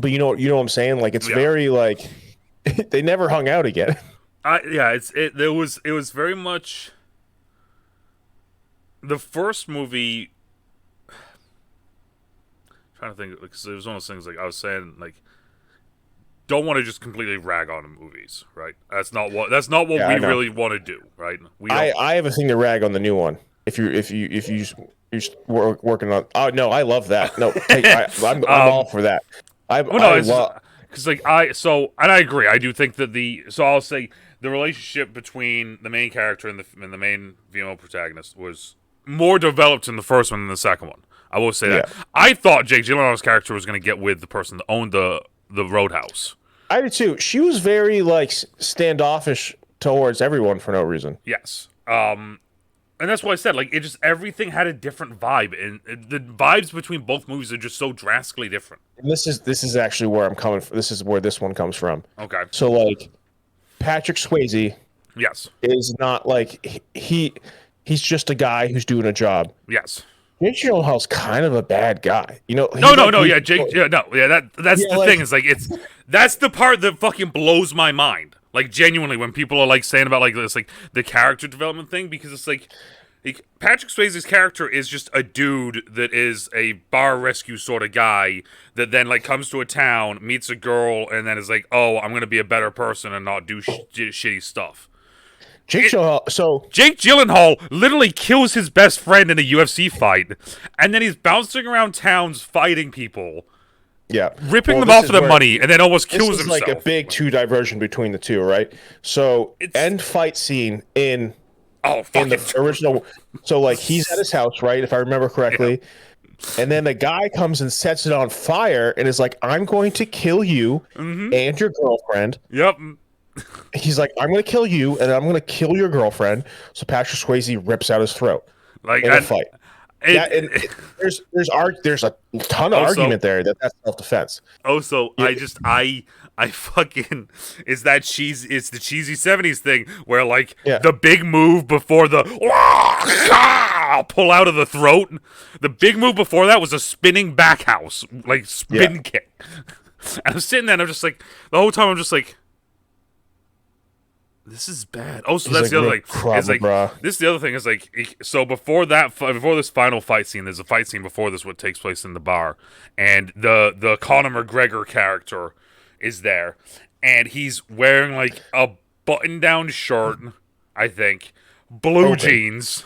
you know what I'm saying. Like it's very like they never hung out again. It was very much the first movie. I'm trying to think, because it was one of those things like I was saying, like don't want to just completely rag on the movies, right? That's not what we really want to do, right? I have a thing to rag on the new one. If you're working on, oh no, I love that. No, I'm all for that. Because like and I agree. I do think that I'll say the relationship between the main character and the main female protagonist was more developed in the first one than the second one. I will say that. I thought Jake Gyllenhaal's character was going to get with the person that owned the Roadhouse. I did too. She was very like standoffish towards everyone for no reason. Yes. And that's why I said, like, it just, everything had a different vibe, and the vibes between both movies are just so drastically different. And this is actually where I'm coming from. This is where this one comes from. Okay. So, like, Patrick Swayze, yes, is not like he's just a guy who's doing a job. Yes. Jake Gyllenhaal's kind of a bad guy, you know. That's the thing is like that's the part that fucking blows my mind. Like genuinely, when people are like saying about like this, like the character development thing, because it's like Patrick Swayze's character is just a dude that is a bar rescue sort of guy that then like comes to a town, meets a girl, and then is like, oh, I'm gonna be a better person and not do shitty stuff. Jake Gyllenhaal literally kills his best friend in a UFC fight, and then he's bouncing around towns fighting people. Yeah, ripping them off for their money, and then almost kills himself. Like a big two diversion between the two, right? So end fight scene in the original. So like he's at his house, right? If I remember correctly, and then the guy comes and sets it on fire and is like, "I'm going to kill you and your girlfriend." Yep. He's like, "I'm going to kill you and I'm going to kill your girlfriend." So Patrick Swayze rips out his throat in a fight. There's a ton of argument there that's self-defense. Also, I fucking it's the cheesy 70s thing where like the big move before the pull out of the throat. The big move before that was a spinning back house, like spin kick. And I'm sitting there and I'm just like the whole time I'm just like, this is bad. Oh, so that's the other thing. It's like this is the other thing is like so before this final fight scene, there's a fight scene before this what takes place in the bar, and the Conor McGregor character is there, and he's wearing like a button-down shirt, I think, blue jeans,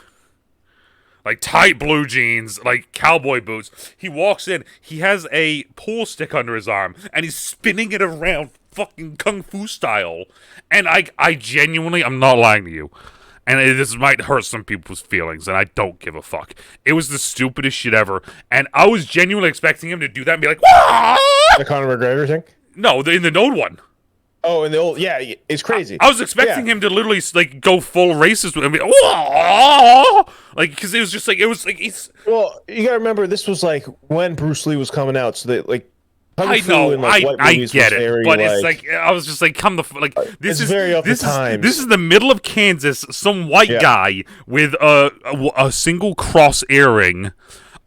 like tight blue jeans, like cowboy boots. He walks in, he has a pool stick under his arm, and he's spinning it around fucking kung fu style, and I genuinely, I'm not lying to you, and this might hurt some people's feelings, and I don't give a fuck. It was the stupidest shit ever, and I was genuinely expecting him to do that and be like, "Wah!" The Conor McGregor thing? No, in the old one. Oh, in the old, it's crazy. I was expecting him to literally like go full racist with him, "Wah!" Like because it was just like he's. Well, you gotta remember this was like when Bruce Lee was coming out, so that like. I know, I get it, but it's like I was just like, come the this is very up the times. This is the middle of Kansas. Some white guy with a single cross earring,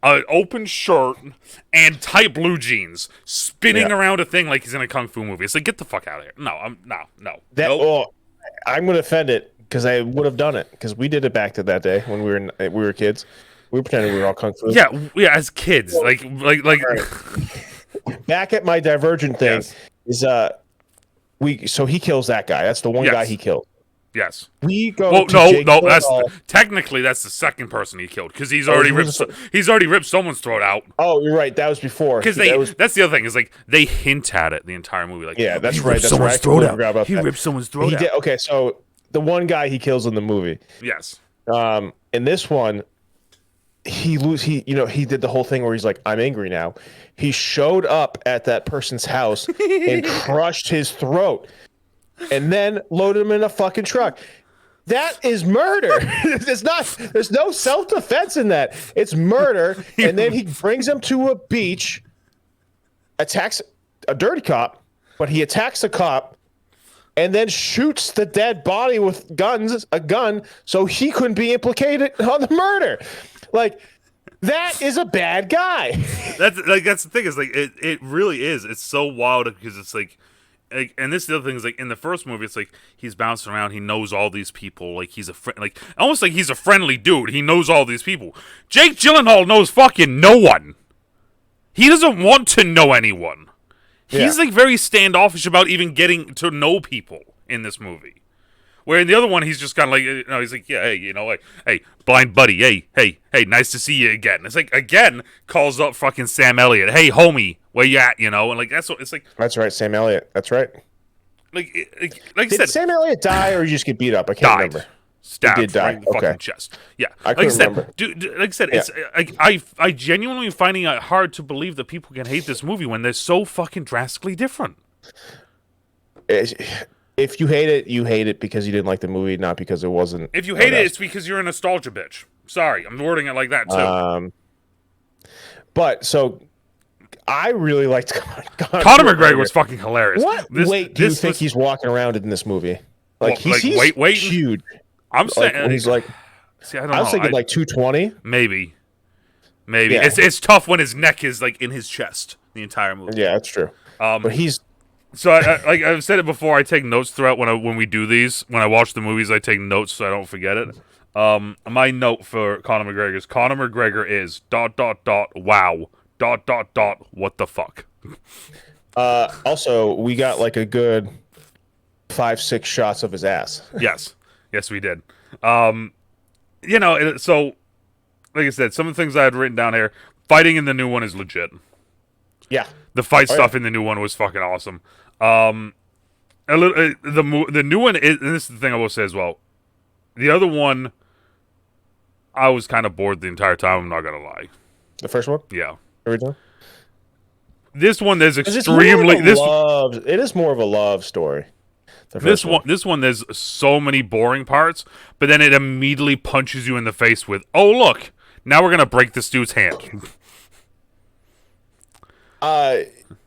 an open shirt, and tight blue jeans, spinning around a thing like he's in a kung fu movie. It's like, get the fuck out of here! No. Well, I'm gonna offend it because I would have done it because we did it back to that day when we were kids. We were pretending we were all kung fu. Yeah, as kids, like. Right. Back at my Divergent thing is so he kills that guy. That's the one guy he killed. Yes. We go. Technically that's the second person he killed because he's already ripped someone's throat out. Oh, you're right. That was before. Because that's the other thing is like they hint at it the entire movie. Like that's right. He ripped someone's throat out. Okay, so the one guy he kills in the movie. Yes. In this one. He did the whole thing where he's like, I'm angry now. He showed up at that person's house and crushed his throat and then loaded him in a fucking truck. That is murder. There's no self-defense in that. It's murder. And then he brings him to a beach, attacks a dirty cop, but he attacks the cop and then shoots the dead body with a gun so he couldn't be implicated on the murder. Like, that is a bad guy. That's the thing is like it really is. It's so wild because it's like and this is the other thing is like in the first movie, it's like he's bouncing around, he knows all these people, like he's a like almost like he's a friendly dude. He knows all these people. Jake Gyllenhaal knows fucking no one. He doesn't want to know anyone. He's like very standoffish about even getting to know people in this movie. Where in the other one, he's just kind of like, he's like, yeah, hey, like, hey, blind buddy, hey, nice to see you again. It's like, again, calls up fucking Sam Elliott, hey, homie, where you at, and like, that's what, it's like. That's right, Sam Elliott, that's right. Like I said. Did Sam Elliott die or you just get beat up? I can't remember. Stabbed right in the fucking chest. Yeah, I couldn't remember. Dude, like I said, it's I genuinely finding it hard to believe that people can hate this movie when they're so fucking drastically different. If you hate it, you hate it because you didn't like the movie, not because it wasn't. If you hate it, it's because you're a nostalgia bitch. Sorry, I'm wording it like that too. But so I really liked Conor McGregor was fucking hilarious. What weight do you think he's walking around in this movie? Like he's huge. I'm saying he's like. See, I don't know. I was thinking like 220. Maybe. Yeah. It's tough when his neck is like in his chest the entire movie. Yeah, that's true. But he's. So, like I've said it before, I take notes throughout when we do these. When I watch the movies, I take notes so I don't forget it. My note for Conor McGregor is Conor McGregor is ... wow ... what the fuck. Also, we got like a good 5-6 shots of his ass. Yes, we did. So like I said, some of the things I had written down here. Fighting in the new one is legit. Yeah. The fight stuff in the new one was fucking awesome. The new one is, and this is the thing I will say as well. The other one, I was kind of bored the entire time. I'm not gonna lie. The first one, yeah. Every time. This one, there's extremely. It is more of a love story. This one, there's so many boring parts, but then it immediately punches you in the face with, "Oh look, now we're gonna break this dude's hand."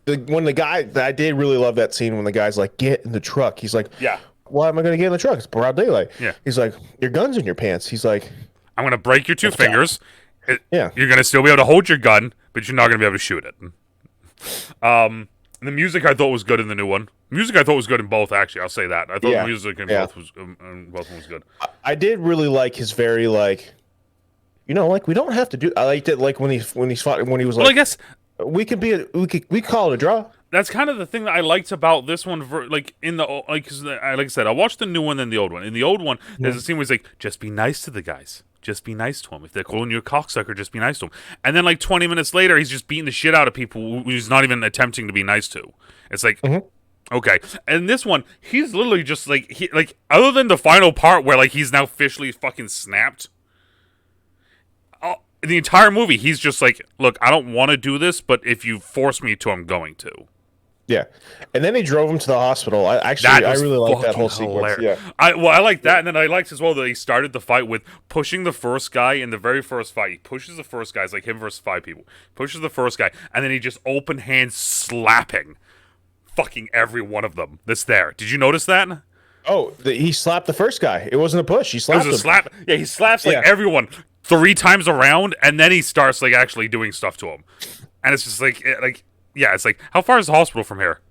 When the guy, I did really love that scene when the guy's like, "Get in the truck." He's like, "Yeah, why am I going to get in the truck? It's broad daylight." Yeah. He's like, "Your gun's in your pants." He's like, "I'm going to break your two fingers. Yeah. You're going to still be able to hold your gun, but you're not going to be able to shoot it." The music I thought was good in the new one. Music I thought was good in both. Actually, I'll say that. I thought the music in both was good. I did really like his very like, like we don't have to do. I liked it like when he was like. Well, I guess. We call it a draw. That's kind of the thing that I liked about this one. Like I said, I watched the new one and the old one. In the old one, there's a scene where he's like, "Just be nice to the guys. Just be nice to them. If they're calling you a cocksucker, just be nice to them." And then like 20 minutes later, he's just beating the shit out of people who he's not even attempting to be nice to. It's like, okay. And this one, he's literally just like other than the final part where like he's now officially fucking snapped. The entire movie, he's just like, "Look, I don't want to do this, but if you force me to, I'm going to." Yeah, and then he drove him to the hospital. I really like that whole sequence. Yeah, I like that, and then I liked as well that he started the fight with pushing the first guy in the very first fight. He pushes the first guy, it's like him versus 5 people. Pushes the first guy, and then he just open hand slapping fucking every one of them that's there. Did you notice that? Oh, he slapped the first guy. It wasn't a push. He slapped him. It was a slap. Yeah, he slaps like everyone 3 times around, and then he starts like actually doing stuff to him, and it's just it's like, how far is the hospital from here?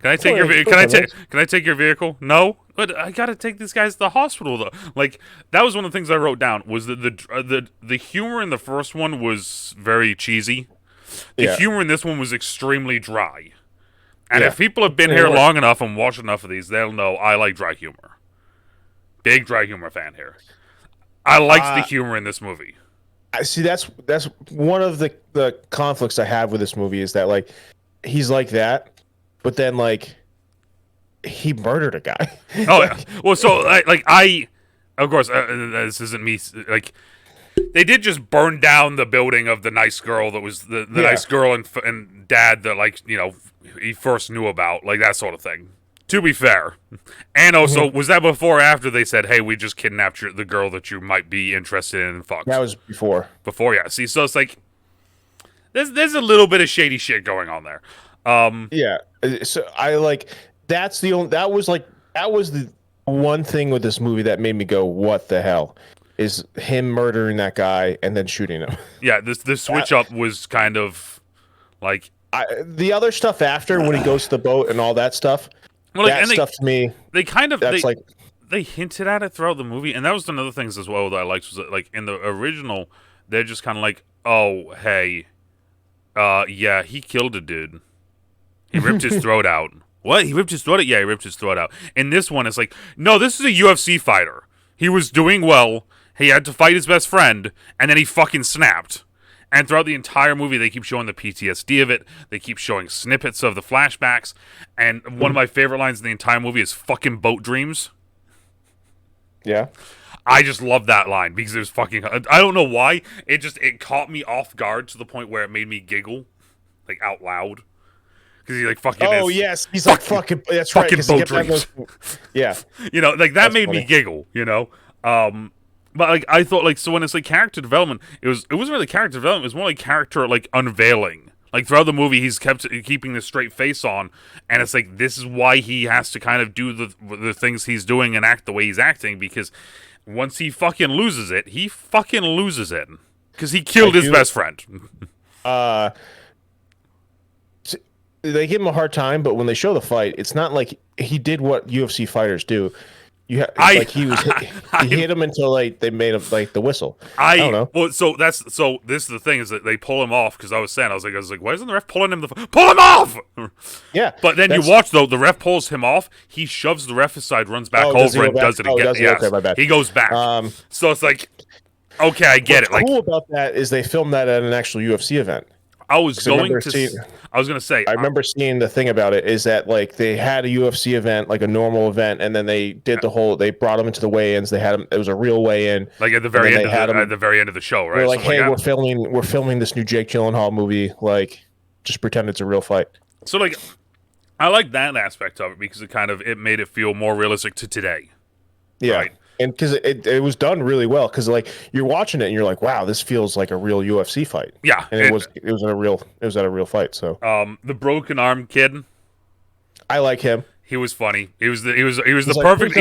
Can I take Can I take your vehicle? No, but I gotta take these guys to the hospital though. Like that was one of the things I wrote down was that the humor in the first one was very cheesy. The humor in this one was extremely dry, and if people have been here long enough and watched enough of these, they'll know I like dry humor. Big dry humor fan here. I liked the humor in this movie. I see. That's one of the conflicts I have with this movie is that like he's like that, but then like he murdered a guy. Oh yeah. Well, so of course, this isn't me. Like they did just burn down the building of the nice girl that was the nice girl and dad that he first knew about, like that sort of thing. To be fair. And also, was that before or after they said, "Hey, we just kidnapped the girl that you might be interested in and fucked"? That was before. Before, yeah. See, so it's like there's a little bit of shady shit going on there. Yeah. So I like that was the one thing with this movie that made me go, "What the hell?" Is him murdering that guy and then shooting him. Yeah, the switch up was kind of like the other stuff after when he goes to the boat and all that stuff. Well, like, that stuff to me, they kind of that's like they hinted at it throughout the movie, and that was another things as well that I liked was that, like in the original, they're just kind of like, oh hey, yeah, he killed a dude. He ripped his throat out. What? He ripped his throat out? Yeah, he ripped his throat out. In this one, it's like, no, this is a UFC fighter. He was doing well. He had to fight his best friend, and then he fucking snapped. And throughout the entire movie, they keep showing the PTSD of it. They keep showing snippets of the flashbacks. And one of my favorite lines in the entire movie is fucking boat dreams. Yeah. I just love that line because it was fucking... I don't know why. It caught me off guard to the point where it made me giggle. Like, out loud. Because he, like, fucking... Oh, yes. He's like, fucking... That's fucking right. boat dreams. Yeah. You know, like, that made me giggle, you know? But, like, I thought, like, so when it's, like, character development, it wasn't really character development. It was more like character, like, unveiling. Like, throughout the movie, he's keeping this straight face on, and it's like, this is why he has to kind of do the things he's doing and act the way he's acting, because once he fucking loses it, he fucking loses it. Because he killed his best friend. They give him a hard time, but when they show the fight, it's not like he did what UFC fighters do. He hit him until like they made him like the whistle. I don't know. Well, so this is the thing is that they pull him off because I was like, why isn't the ref pulling him pull him off? Yeah, but then you watch though, the ref pulls him off. He shoves the ref aside, runs back over, and does it again. Yes. Okay, my bad. He goes back. So it's like, okay, I get it. What's cool about that is they filmed that at an actual UFC event. I was going to say. I remember seeing the thing about it is that like they had a UFC event, like a normal event, and then they did they brought them into the weigh-ins. They had them. It was a real weigh-in. Like at the very end at the very end of the show, right? They're like, hey, we're filming this new Jake Gyllenhaal movie. Like, just pretend it's a real fight. So like, I like that aspect of it because it made it feel more realistic to today. Yeah. Right? And because it was done really well, because like you're watching it and you're like, wow, this feels like a real UFC fight. Yeah, and it was at a real fight. So the broken arm kid, I like him. He was funny. He was the perfect.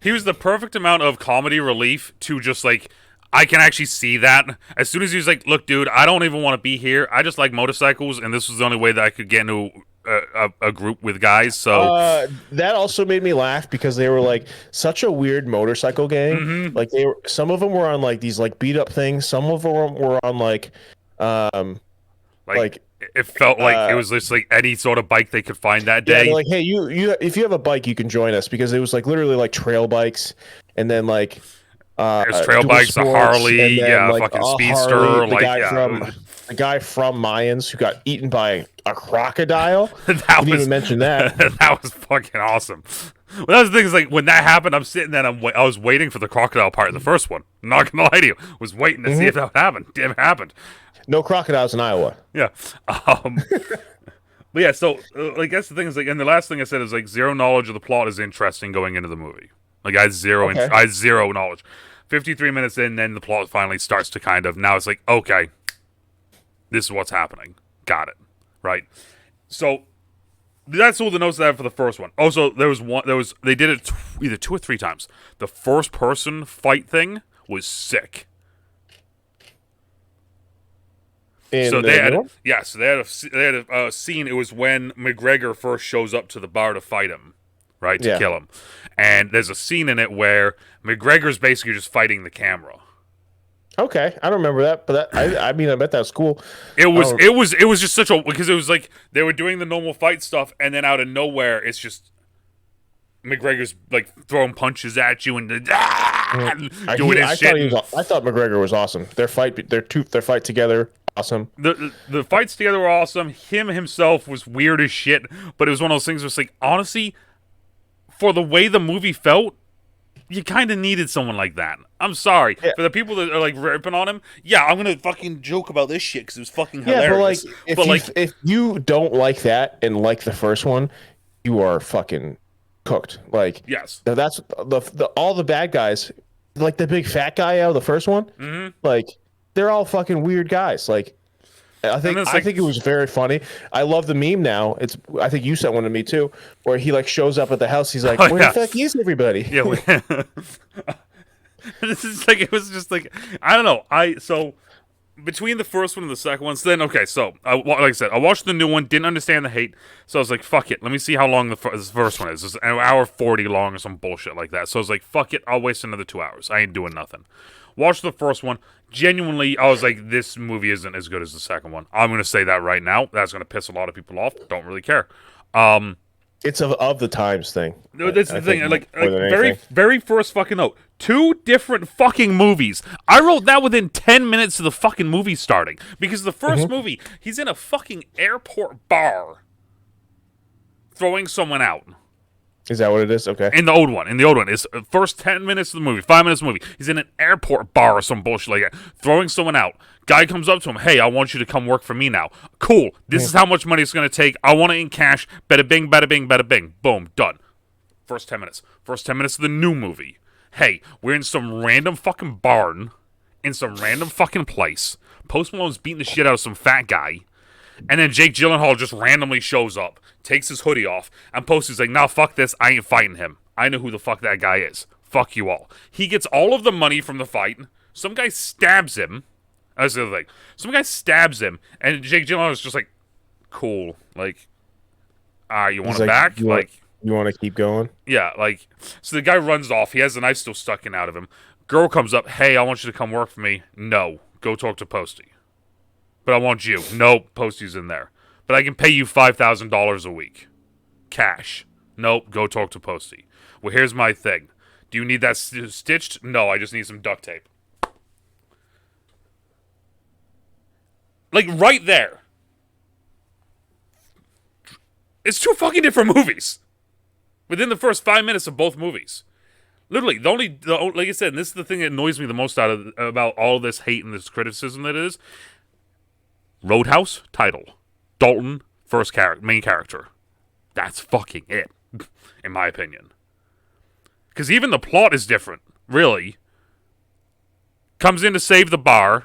He was the perfect amount of comedy relief to just like. I can actually see that. As soon as he was like, look, dude, I don't even want to be here. I just like motorcycles, and this was the only way that I could get into a group with guys. So that also made me laugh because they were like such a weird motorcycle gang. Mm-hmm. Like some of them were on like these like beat up things. Some of them were on like it felt like it was just like any sort of bike they could find that day. Yeah, like, hey, you if you have a bike, you can join us, because it was like literally like trail bikes, and then like there's trail bikes, a Harley, like fucking speedster, Harley, the guy from Mayans who got eaten by a crocodile. Didn't even mention that. That was fucking awesome. Well, that's the thing is, like, when that happened, I'm sitting there and I was waiting for the crocodile part in the first one. I'm not gonna lie to you, was waiting to see if that would happen. Damn, it happened. No crocodiles in Iowa. Yeah. But yeah, so I guess the thing is, like, and the last thing I said is like zero knowledge of the plot is interesting going into the movie. Like I had zero knowledge. 53 minutes in, then the plot finally starts to kind of, now it's like, okay, this is what's happening. Got it. Right. So that's all the notes I have for the first one. Also, they did it either 2 or 3 times. The first person fight thing was sick. So they had a scene. It was when McGregor first shows up to the bar to fight him, right, to kill him. And there's a scene in it where McGregor's basically just fighting the camera. Okay, I don't remember that, but I mean, I bet that's cool. It was just such a, because it was like they were doing the normal fight stuff, and then out of nowhere, it's just McGregor's like throwing punches at you and doing his shit. I thought McGregor was awesome. Their fight together, awesome. The fights together were awesome. Him himself was weird as shit, but it was one of those things where it's like, honestly, for the way the movie felt, you kind of needed someone like that. I'm sorry. Yeah. For the people that are like ripping on him, I'm going to fucking joke about this shit because it was fucking hilarious. But if you don't like that and like the first one, you are fucking cooked. Like, yes. That's all the bad guys, like the big fat guy out of the first one, like, they're all fucking weird guys. Like, I think it was very funny. I love the meme now. I think you sent one to me too, where he like shows up at the house. He's like, "Where the fuck is everybody?" Yeah. This is like, it was just like, I don't know. between the first one and the second one, so then okay, so like I said, I watched the new one, didn't understand the hate, so I was like, fuck it, let me see how long this first one is. It's an hour 40 long or some bullshit like that. So I was like, fuck it, I'll waste another 2 hours. I ain't doing nothing. Watched the first one. Genuinely, I was like, this movie isn't as good as the second one. I'm gonna say that right now. That's gonna piss a lot of people off. Don't really care. It's of the times thing. No, that's the thing. Like very, anything. very first fucking note. 2 different fucking movies. I wrote that within 10 minutes of the fucking movie starting. Because the first movie, he's in a fucking airport bar throwing someone out. Is that what it is? Okay. In the old one. It's first 10 minutes of the movie, 5 minutes of the movie. He's in an airport bar or some bullshit like that, throwing someone out. Guy comes up to him, hey, I want you to come work for me now. Cool. This is how much money it's going to take. I want it in cash. Bada bing, bada bing, bada bing. Boom. Done. First 10 minutes. First 10 minutes of the new movie. Hey, we're in some random fucking barn, in some random fucking place. Post Malone's beating the shit out of some fat guy. And then Jake Gyllenhaal just randomly shows up, takes his hoodie off, and Posty's like, nah, fuck this, I ain't fighting him. I know who the fuck that guy is. Fuck you all. He gets all of the money from the fight. Some guy stabs him. That's the other thing. Some guy stabs him, and Jake Gyllenhaal is just like, cool. Like, you want it back? You want to keep going? Yeah, like, so the guy runs off. He has the knife still stuck in out of him. Girl comes up, hey, I want you to come work for me. No, go talk to Posty. But I want you. Nope, Posty's in there. But I can pay you $5,000 a week. Cash. Nope, go talk to Posty. Well, here's my thing. Do you need that stitched? No, I just need some duct tape. Like, right there. It's 2 fucking different movies. Within the first 5 minutes of both movies. Literally, like I said, and this is the thing that annoys me the most about all this hate and this criticism that it is. Roadhouse, title. Dalton, main character. That's fucking it, in my opinion. Because even the plot is different, really. Comes in to save the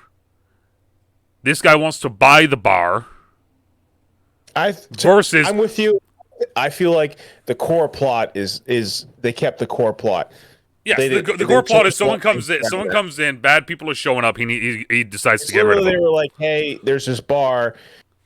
This guy wants to buy the bar. Versus... I'm with you. I feel like the core plot is they kept the core plot. Yes, the core plot is someone comes in, bad people are showing up, he decides to get rid of them. They were like, hey, there's this bar,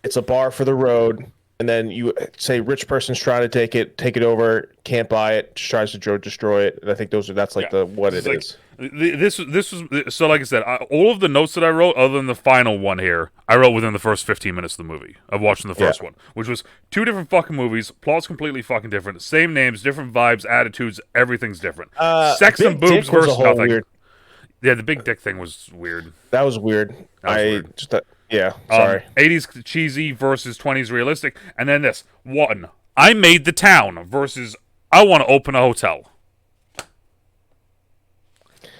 it's a bar for the road, and then you say rich person's trying to take it over, can't buy it, just tries to destroy it, and I think that's like what it is. This was so like I said, all of the notes that I wrote, other than the final one here, I wrote within the first 15 minutes of the movie of watching the first one, which was 2 different fucking movies, plots completely fucking different, same names, different vibes, attitudes, everything's different. Sex and boobs versus nothing. Weird. Yeah, the big dick thing was weird. That was weird. Weird. Sorry. 80s cheesy versus 20s realistic, and then this one. I made the town versus I want to open a hotel.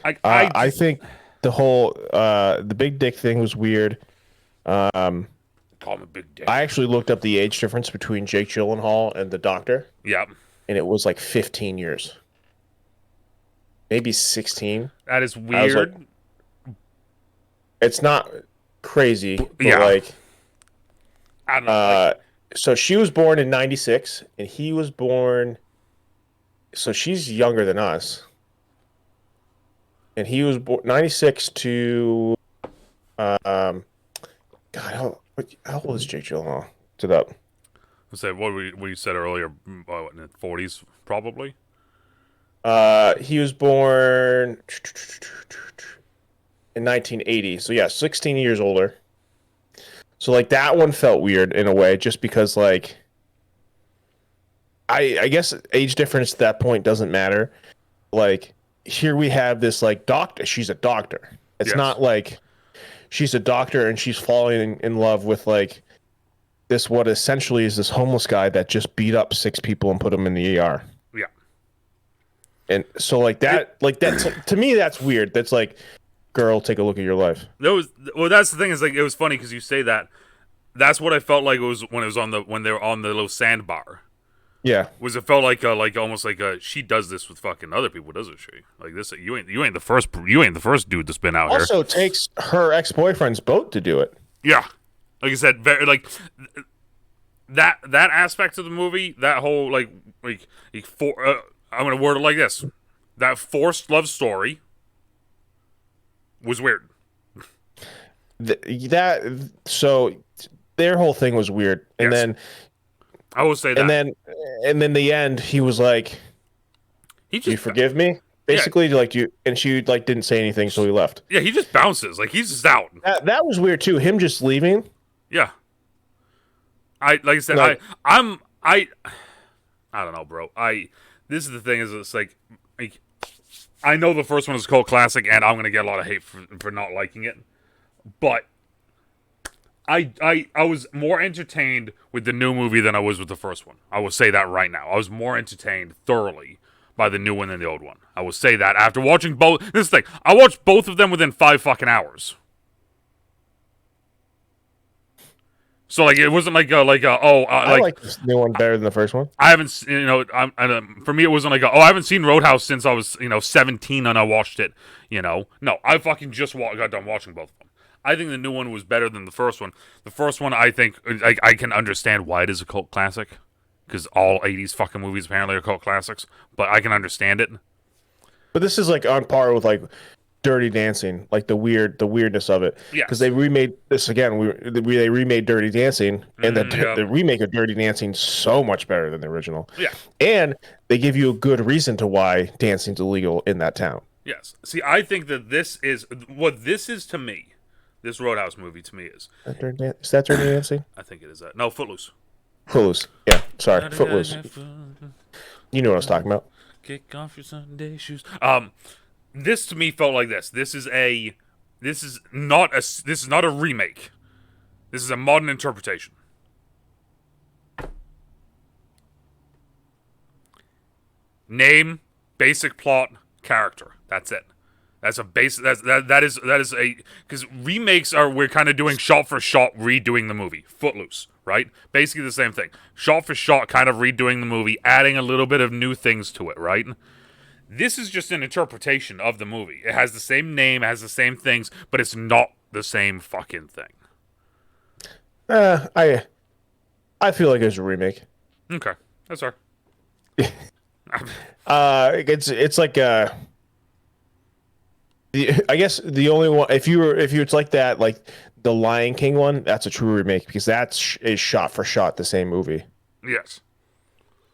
I think the whole the big dick thing was weird. Call him a big dick. I actually looked up the age difference between Jake Gyllenhaal and the Doctor. Yeah, and it was like 15 years, maybe 16. That is weird. Like, it's not crazy, but like, I don't know. So she was born in 96, and he was born. So she's younger than us. And he was born 96 to, God, how old is Jake Gyllenhaal? Looked it up. I say what you said earlier, in the 40s probably. He was born in 1980, so yeah, 16 years older. So like that one felt weird in a way, just because like, I guess age difference at that point doesn't matter. Like, here we have this like doctor. She's a doctor. It's not like she's a doctor and she's falling in love with like this, what essentially is this homeless guy that just beat up 6 people and put them in the ER. Yeah. And so like that, to me, that's weird. That's like, girl, take a look at your life. That's the thing, is like, it was funny because you say that. That's what I felt like it was when they were on the little sandbar. Yeah, it felt like almost like she does this with fucking other people, doesn't she? Like this, you ain't the first dude that's been out here. Also takes her ex-boyfriend's boat to do it. Yeah, like I said, very like that aspect of the movie, that whole I'm gonna word it like this: that forced love story was weird. So their whole thing was weird, and Yes. then I will say that. and then the end, he was like, He "Do you just forgive me?" Basically, like you, and she like didn't say anything, so he left. yeah, he just bounces like he's just out. That was weird too. Him just leaving. Yeah. Like I said, Like- I don't know, bro. This is the thing is it's like I know the first one is a cult classic, and I'm gonna get a lot of hate for not liking it, but I was more entertained with the new movie than I was with the first one. I will say that right now. I was more entertained thoroughly by the new one than the old one. I will say that after watching both. This thing, I watched both of them within 5 fucking hours. So like it wasn't like I like this new one better than the first one. I haven't for me it wasn't like I haven't seen Roadhouse since I was 17 and I watched it. No, I fucking just got done watching both of them. I think the new one was better than the first one. The first one, I think, I can understand why it is a cult classic, because all 80s fucking movies apparently are cult classics, but I can understand it. But this is like on par with like Dirty Dancing, like the weirdness of it. Yes. Because they remade this again. They remade Dirty Dancing, and the remake of Dirty Dancing so much better than the original. Yeah. And they give you a good reason to why dancing's illegal in that town. Yes. See, I think that this is what this is to me. This Roadhouse movie to me is. Is that Dirty Dancing? I think it is that. No, Footloose. Footloose. Yeah, sorry, Footloose. You know what I was talking about. Kick off your Sunday shoes. This to me felt like this. This is not a remake. This is a modern interpretation. Name, basic plot, character. That's it. That's a base. That is a because remakes we're kind of doing shot for shot redoing the movie. Footloose, right? Basically the same thing. Shot for shot, kind of redoing the movie, adding a little bit of new things to it, right? This is just an interpretation of the movie. It has the same name, it has the same things, but it's not the same fucking thing. I feel like it's a remake. Okay, that's fair. It's like I guess the only one if it's like that, like the Lion King one, that's a true remake because is shot for shot the same movie. Yes.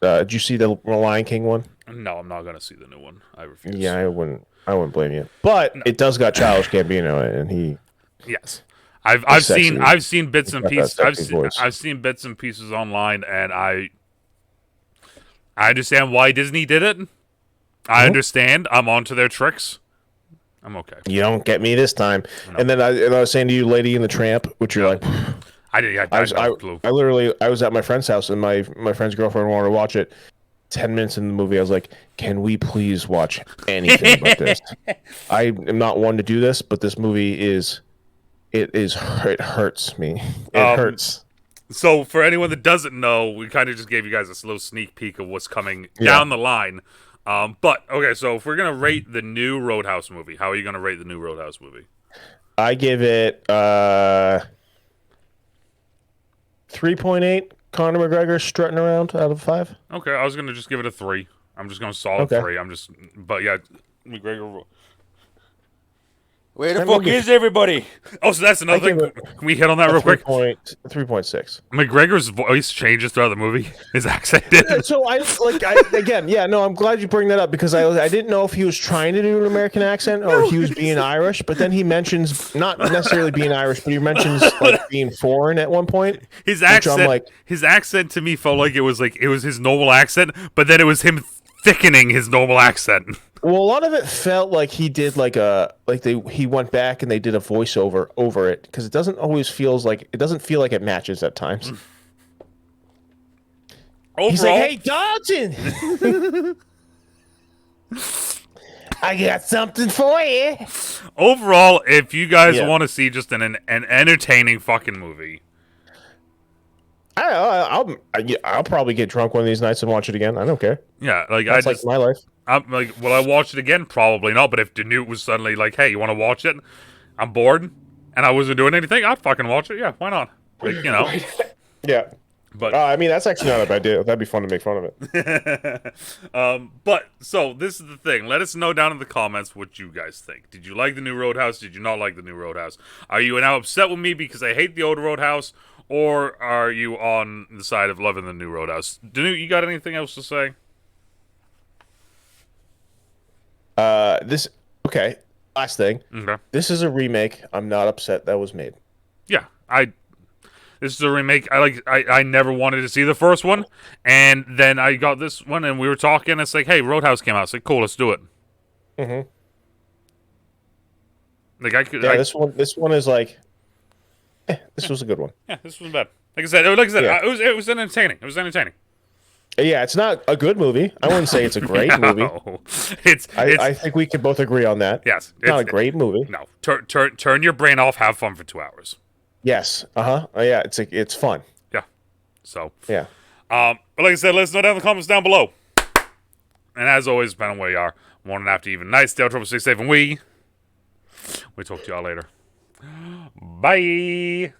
Did you see the Lion King one? No, I'm not gonna see the new one. I refuse. Yeah, I wouldn't blame you. But it does got Childish Gambino in it, and he. Yes, I've seen bits and pieces. I've seen bits and pieces online, and I understand why Disney did it. I understand. I'm onto their tricks. I'm okay. You don't get me this time. No. And then I was saying to you, Lady and the Tramp, which you're like. I didn't. I was at my friend's house, and my friend's girlfriend wanted to watch it. 10 minutes in the movie, I was like, "Can we please watch anything but this?" I am not one to do this, but this movie it hurts me. It hurts. So for anyone that doesn't know, we kind of just gave you guys a little sneak peek of what's coming down the line. But okay, so if we're gonna rate the new Roadhouse movie, how are you gonna rate the new Roadhouse movie? I give it 3.8. Conor McGregor strutting around out of 5. Okay, I was gonna just give it a 3. I'm just gonna solid 3. But yeah, McGregor. Where the fuck is everybody? Oh, so that's another thing. Can we hit on that real quick? 3.6. McGregor's voice changes throughout the movie. His accent did. So I'm glad you bring that up because I didn't know if he was trying to do an American accent or he was being Irish. But then he mentions not necessarily being Irish, but he mentions like being foreign at one point. His accent to me felt like it was his normal accent, but then it was him thickening his normal accent. Well, a lot of it felt like he did he went back and they did a voiceover over it because it doesn't feel like it matches at times. Overall, he's like, "Hey, Dalton, I got something for you." Overall, if you guys want to see just an entertaining fucking movie, I'll probably get drunk one of these nights and watch it again. I don't care. Yeah, that's like my life. I'm like, will I watch it again? Probably not. But if DeNutte was suddenly like, "Hey, you want to watch it?" I'm bored, and I wasn't doing anything. I'd fucking watch it. Yeah, why not? Like, Yeah. But I mean, that's actually not a bad idea. That'd be fun to make fun of it. but so this is the thing. Let us know down in the comments what you guys think. Did you like the new Roadhouse? Did you not like the new Roadhouse? Are you now upset with me because I hate the old Roadhouse, or are you on the side of loving the new Roadhouse? DeNutte, you got anything else to say? Okay. Last thing. Okay. This is a remake. I'm not upset that was made. Yeah, this is a remake. I never wanted to see the first one, and then I got this one, and we were talking. It's like, hey, Roadhouse came out. It's like, cool, let's do it. Mm-hmm. Like I could. Yeah, this one is like, this was a good one. Yeah, this wasn't bad. Like I said, Yeah. it was entertaining. It was entertaining. Yeah, it's not a good movie. I wouldn't say it's a great movie. I think we could both agree on that. Yes, it's not a great movie. No, turn your brain off. Have fun for 2 hours. Yes. Yeah, it's fun. Yeah. So. Yeah. But like I said, let us know down in the comments down below. And as always, depending on where you are, morning, after, even night, stay out, trouble, stay safe, and we talk to y'all later. Bye.